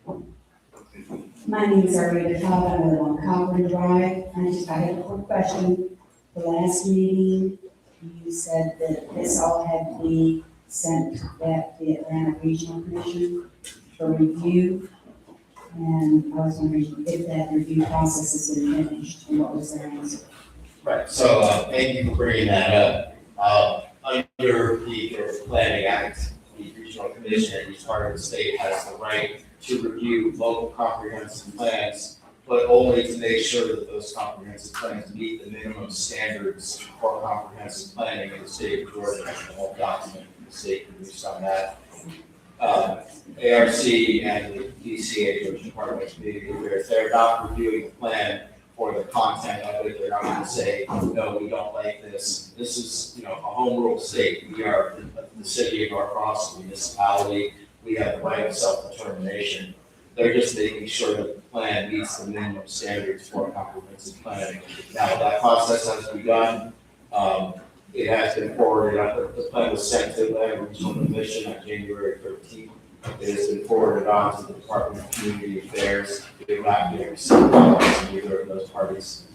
plan. My name is Arlene Cobb. I live on Coburn Drive. I have a quick question. The last meeting, you said that this all had to be sent back to the Atlanta Regional Commission for review. And I was wondering if that review process has been finished and what was their answer? Right, so, thank you for bringing that up. Under the Planning Act, the Regional Commission in each part of the state has the right to review local comprehensive plans, but only to make sure that those comprehensive plans meet the minimum standards for comprehensive planning in the state of Georgia. The whole document the state produced on that. ARC and the DCA, Georgia Department of Community Affairs, they're not reviewing the plan for the content of it. They're not going to say, no, we don't like this. This is, a home rule state. We are the city of North Cross, a municipality. We have the right of self-determination. They're just making sure that the plan meets the minimum standards for comprehensive planning. Now, that process has begun. It has been forwarded. The plan was sent to the Atlanta Regional Commission on January 13th. It has been forwarded on to the Department of Community Affairs. They're not going to receive comments from either of those parties.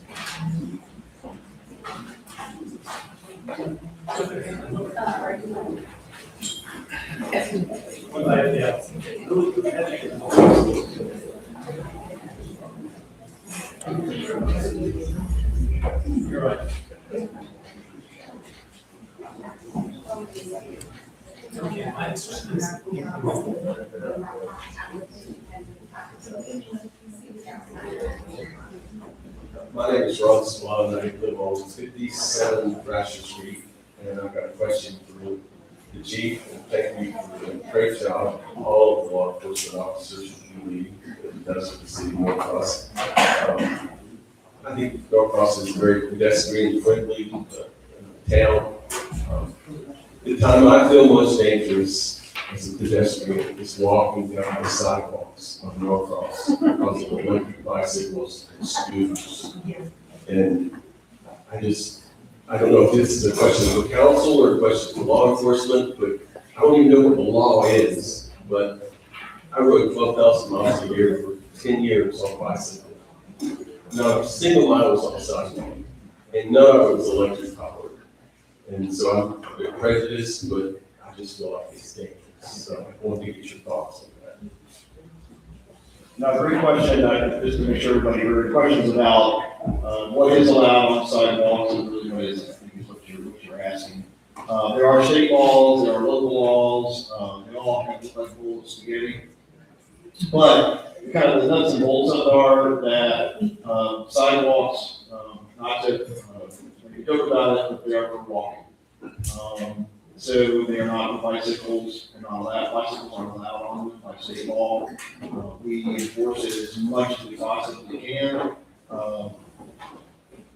You're right. My name is Ron Swan, I live on 57 Gratiot Street, and I've got a question for the chief, and thank you for the great job, all of the law enforcement officers and community that does for the city of North Cross. I think North Cross is a very pedestrian friendly town. The time I feel most dangerous as a pedestrian is walking down the sidewalks of North Cross because of the electric bicycles and scooters. And I don't know if this is a question for council or a question for law enforcement, but I don't even know what the law is. But I rode 12,000 miles a year for 10 years on a bicycle. Not a single mile was on the sidewalk, and none of it was electric powered. And so I'm a bit prejudiced, but I just feel like it's dangerous. So I want to get your thoughts on that. Now, great question, just to make sure everybody heard, questions about what is allowed on sidewalks and really what isn't, I think is what you're asking. There are state laws, there are local laws, they all kind of look like bullets spaghetti. But kind of the nuts and bolts of it are that sidewalks, not to, when you joke about it, but they are for walking. So they are not for bicycles, they're not allowed, bicycles aren't allowed on them by state law. We enforce it as much as we possibly can.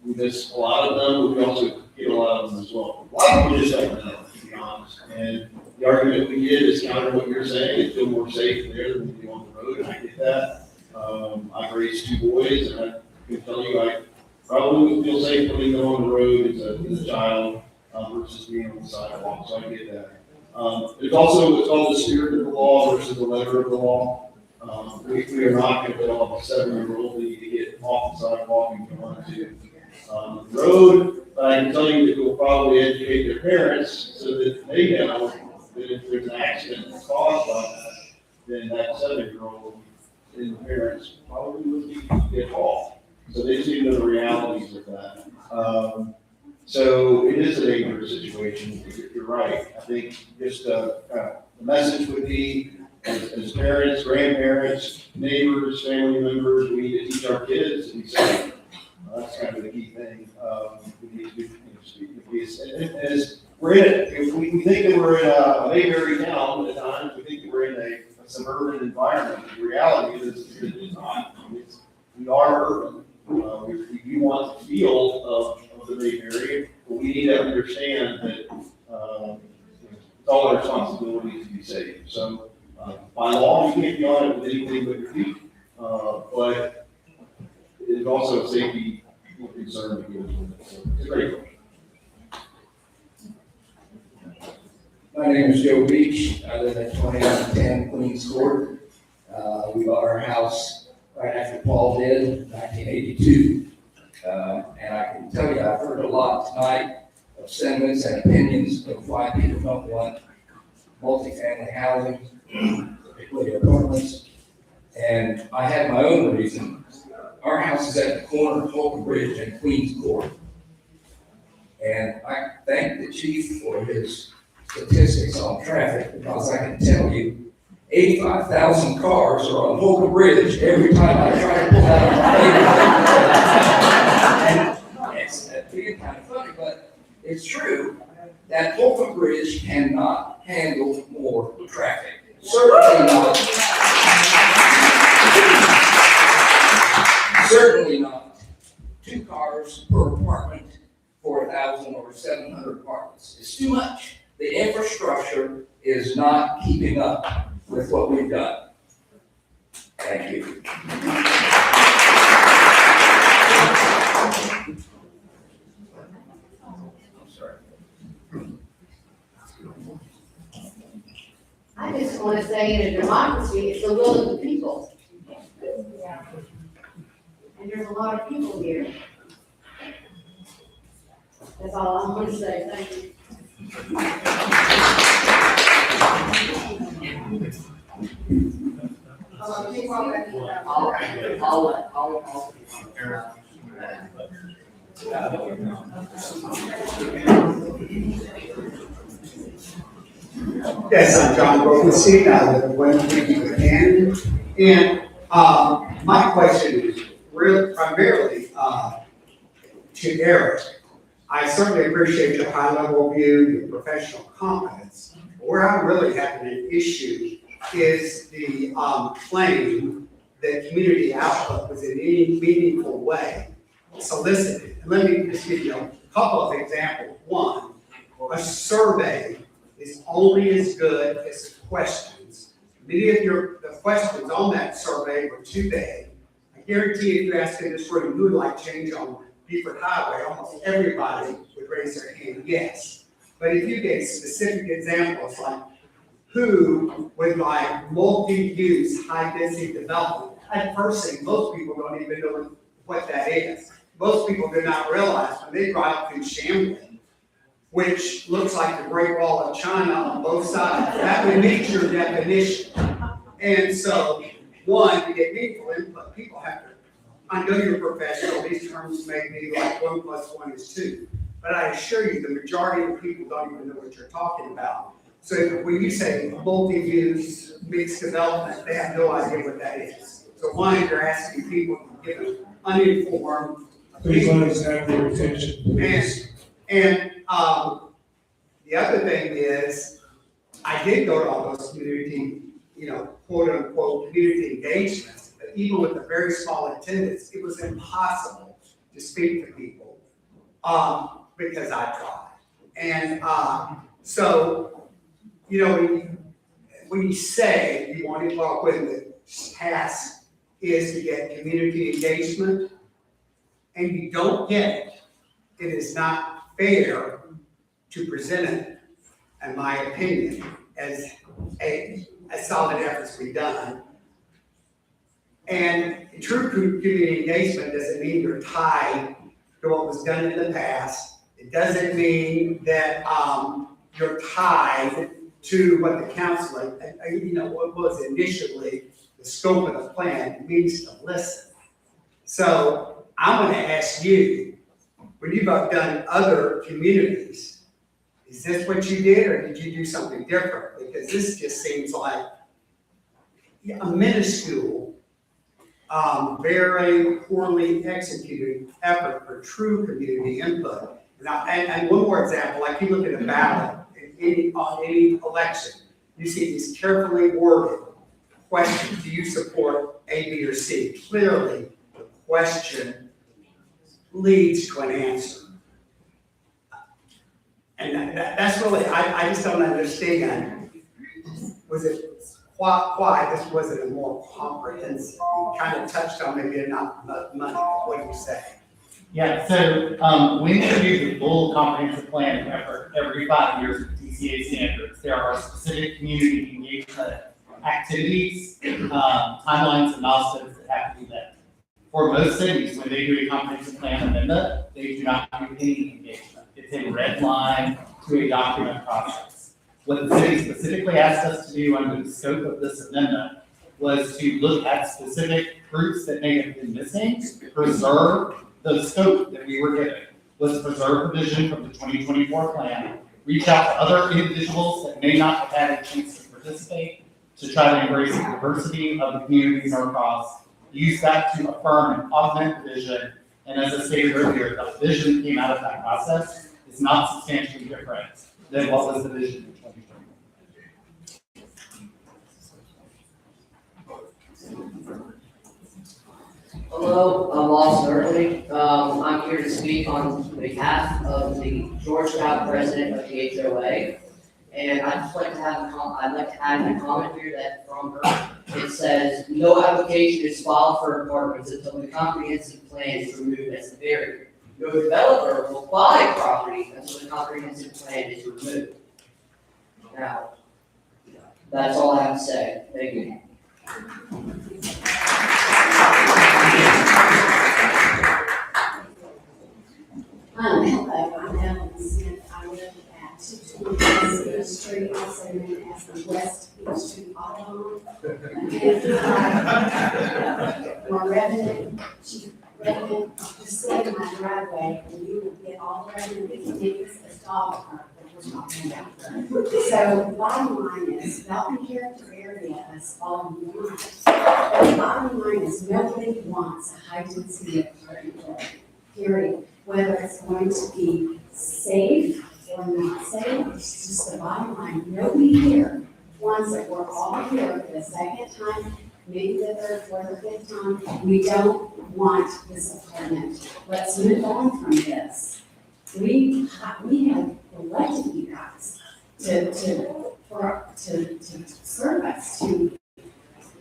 We miss a lot of them, but we also get a lot of them as well. A lot of people just don't know, to be honest. And the argument we get is counter what you're saying, it's feel more safe there than we do on the road, and I get that. I've raised 2 boys, and I can tell you, I probably would feel safe putting them on the road as a child versus being on the sidewalk, so I get that. There's also what's called the spirit of the law versus the letter of the law. We are not going to tell a 7-year-old that you can get off the sidewalk and go onto the road, but I can tell you that we'll probably educate their parents so that they know that if there's an accident that's caused by that, then that 7-year-old and the parents probably would be get off. So they see the realities of that. So it is a dangerous situation. You're right. I think just the message would be, as parents, grandparents, neighbors, family members, we need to teach our kids to be safe. That's kind of the key thing. We need to be as we're in it. If we think that we're in a Mayberry town at times, we think that we're in a suburban environment. The reality is it's not. We are urban. We want the feel of the Mayberry, but we need to understand that it's all our responsibility to be safe. So by law, you can't be on it with anything but your feet, but it's also a safety concern that goes with it. So it's a great question. My name is Joe Beach. I live at 2110 Queens Court. We bought our house right after Paul did in 1982. And I can tell you, I've heard a lot tonight of sentiments and opinions of why people don't want multifamily housing, particularly apartments. And I have my own reason. Our house is at the corner of Holcomb Bridge and Queens Court. And I thank the chief for his statistics on traffic, because I can tell you, 85,000 cars are on Holcomb Bridge every time I try to pull out of my neighborhood. And it's being kind of funny, but it's true that Holcomb Bridge cannot handle more traffic. Certainly not. Certainly not 2 cars per apartment for 1,000 or 700 apartments. It's too much. The infrastructure is not keeping up with what we've done. Thank you. I'm sorry. I just want to say in a democracy, it's the will of the people. And there's a lot of people here. That's all I want to say. Thank you. Yes, I'm John Brokenstein, I live in West Canyon, and my question is really primarily to Eric. I certainly appreciate your high-level view, your professional competence. Where I'm really having an issue is the claim that community outlook was in any meaningful way solicited. And let me just give you a couple of examples. One, a survey is only as good as the questions. Many of the questions on that survey were too vague. I guarantee if you asked in this room, who would like change on Beaufort Highway, almost everybody would raise their hand, yes. But if you gave specific examples like who would like multi-use, high-density development, at first thing, most people don't even know what that is. Most people do not realize when they drive through Chamblee, which looks like the Great Wall of China on both sides, that would meet your definition. And so, one, to get meaningful input, people have to, I know you're professional, these terms may be like 1 + 1 is 2. But I assure you, the majority of people don't even know what you're talking about. So when you say multi-use, mixed development, they have no idea what that is. So one, you're asking people to give them uninformed. Please let us have their attention, please. And the other thing is, I did go to all those community, quote unquote, community engagements, but even with a very small attendance, it was impossible to speak to people because I tried. And so, when you say you want to talk when the task is to get community engagement and you don't get it, it is not fair to present it, in my opinion, as a solid effort to be done. And true community engagement doesn't mean you're tied to what was done in the past. It doesn't mean that you're tied to what the council, what was initially the scope of the plan. It means to listen. So I'm going to ask you, when you've done other communities, is this what you did, or did you do something different? Because this just seems like a minuscule, very poorly executed effort for true community input. And one more example, like you look at a ballot on any election, you see these carefully worded questions. Do you support A, B, or C? Clearly, the question leads to an answer. And that's really, I just don't understand. Was it why this wasn't a more comprehensive? You kind of touched on maybe not enough money. What do you say? Yeah, so we introduce a full comprehensive plan effort every 5 years with DCA standards. There are specific community engagement activities, timelines, and milestones that have to be met. For most cities, when they do a comprehensive plan amendment, they do not do any engagement. It It's a red line to a document process. What the city specifically asked us to do under the scope of this amendment was to look at specific groups that may have been missing, preserve the scope that we were given, was preserve the vision from the 2024 plan, reach out to other individuals that may not have had a chance to participate, to try to embrace the diversity of the communities across, use that to affirm and augment the vision. And as I stated earlier, the vision that came out of that process is not substantially different than what was the vision in 2020. Hello, I'm Austin Early. I'm here to speak on behalf of the Georgetown president of the HOA. And I'd just like to have I'd like to add a comment here that from her. It says, no application is filed for apartments until the comprehensive plan is removed as a barrier. No developer will buy property until the comprehensive plan is removed. Now, that's all I have to say. Thank you. Hello, I'm Ellen Smith. I live at 220 Beach Street, also known as the West Beach Street Auto. My revenue, chief revenue, just stay in my driveway and you will get all the revenue that you need as dog park that we're talking about. So the bottom line is, Belton character area is all you want. But the bottom line is, nobody wants a high density apartment building, period. Whether it's going to be safe or not safe, it's just the bottom line. Nobody here wants it. We're all here for the second time, maybe the third, fourth, or fifth time. We don't want this apartment. Let's move on from this. We have elected you guys to serve us, to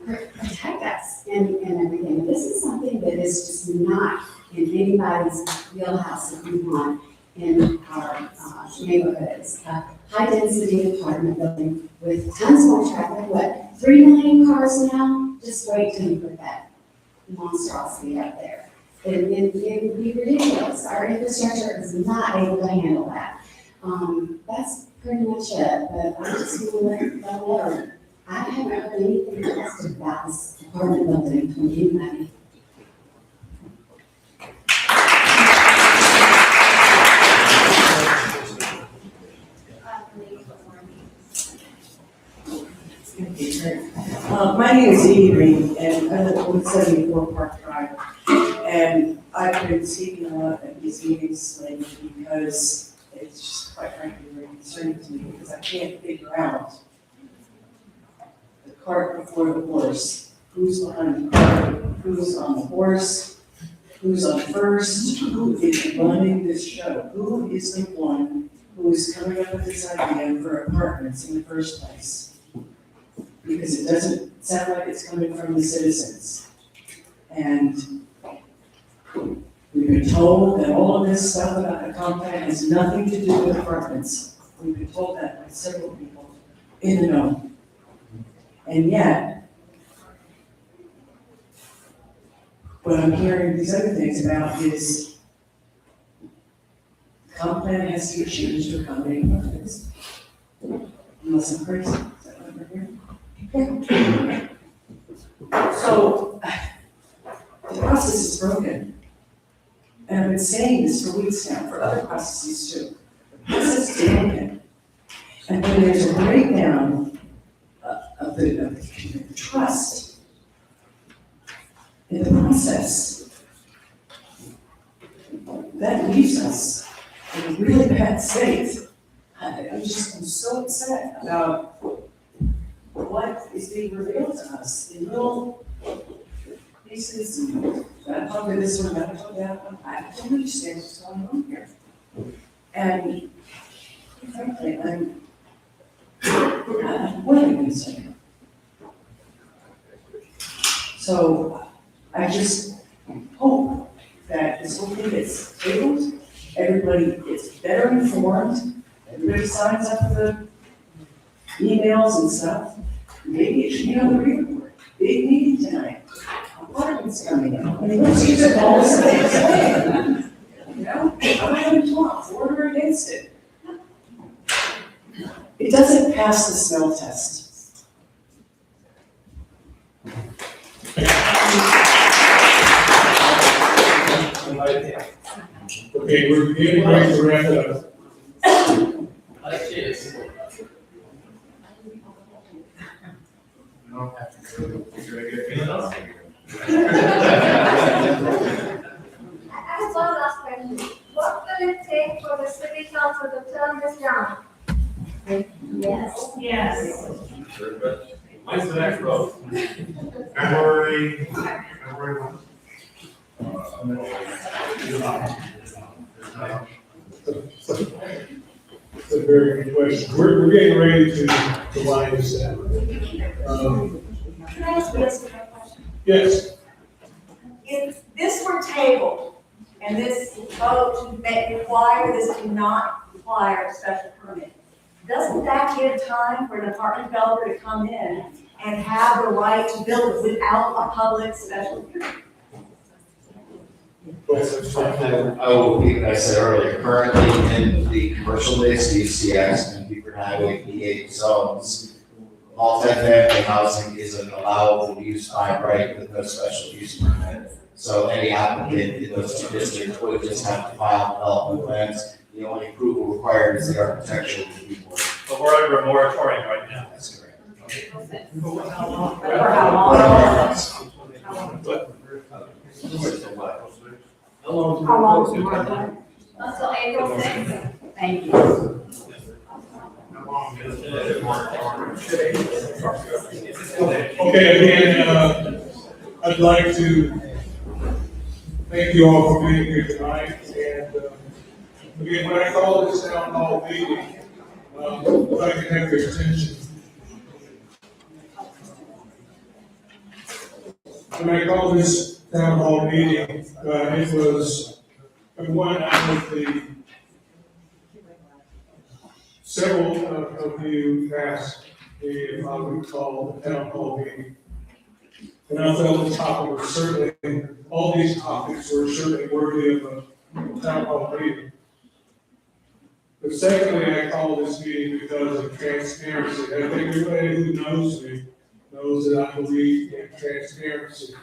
protect us and everything. This is something that is just not in anybody's wheelhouse that we want in our neighborhoods. High density apartment building with tons more traffic, what, 3 million cars now? Just wait till you put that monstrosity up there. It would be ridiculous. Our infrastructure is not able to handle that. That's pretty much it, but I just want to let them know. I haven't heard anything positive about this apartment building from anybody. My name is Edie Green, and I live at 174 Park Drive. And I've been speaking a lot at these meetings lately because it's just quite frankly very concerning to me because I can't figure out the cart before the horse. Who's behind the cart? Who's on the horse? Who's on first? Who is running this show? Who is the one who is coming up with this idea for apartments in the first place? Because it doesn't sound like it's coming from the citizens. And we've been told that all of this stuff about the comp plan has nothing to do with apartments. We've been told that by several people in the know. And yet, what I'm hearing these other things about is the comp plan has to be changed to accommodate apartments. Unless I'm crazy. Is that what I'm hearing? So, the process is broken. And I've been saying this for weeks now, for other processes too. The process is broken. And when there's a breakdown of the trust in the process, that leaves us in a really bad state. I'm so upset about what is being revealed to us in little pieces, and that talk to this one, that talk to that one. I don't understand what's going on here. And frankly, I'm really concerned. So I just hope that this whole thing gets tabled, everybody gets better informed, everybody signs up for the emails and stuff. Maybe it should be on the report. Big meeting tonight. Apartments coming in. I mean, let's use it all as a thing. You know, I'm having talks, for or against doesn't pass the smell test. Okay, we're getting ready to wrap it up. I have one last question. What will it take for the city council to turn this down? Yes. Yes. When's the next vote? February 1. It's a very good question. We're getting ready to line this up. Can I ask you a question? Yes, If this were tabled and this vote to require this to not require a special permit, doesn't that give time for an apartment developer to come in and have the right to build it without a public special hearing? I will repeat what I said earlier, currently in the commercial mixed use CX and Beaufort Highway P8 zones, multifamily housing is an allowable use by right with no special use permit. So any applicant in those two districts would just have to file development plans. The only approval required is the architectural review board. But we're under a moratorium right now. That's correct. For how long? How long is the moratorium? Until April 6th. Thank you. okay, again, I'd like to thank you all for being here tonight. And again, when I call this town hall meeting, if I can have your attention. When I call this town hall meeting, it was one out of the several of you asked me if I would call the town hall meeting. And I felt the topic was certainly, all these topics were certainly worthy of a town hall meeting. But secondly, I call this meeting because of transparency. I think everybody who knows me knows that I believe in transparency.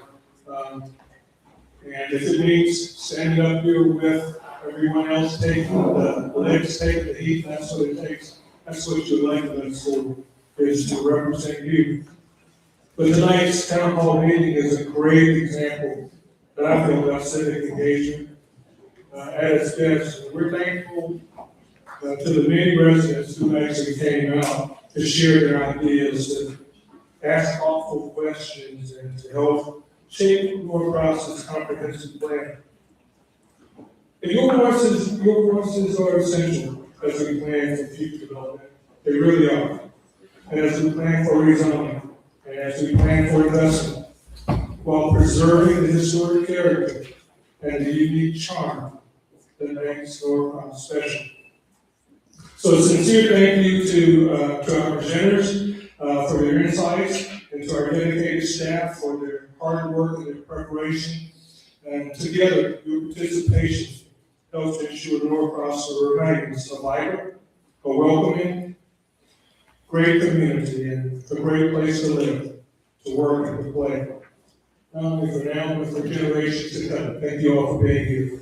And if it means standing up here with everyone else taking the legs, taking the heat, that's what it takes. That's what your elected us for, is to represent you. But tonight's town hall meeting is a great example that I feel about civic engagement at its best. We're thankful to the many residents who actually came out to share their ideas, to ask thoughtful questions, and to help shape your process comprehensive plan. And your voices are essential as we plan for future development. They really are. And as we plan for rezoning, and as we plan for investment, while preserving the historic character and the unique charm that makes Norcross special. So a sincere thank you to our presenters for their insights, and to our dedicated staff for their hard work and their preparation. And together, your participation helps to ensure Norcross remains a vibrant, a welcoming, great community, and a great place to live, to work, and to play. Not only for now, but for generations to come. Thank you all for being here.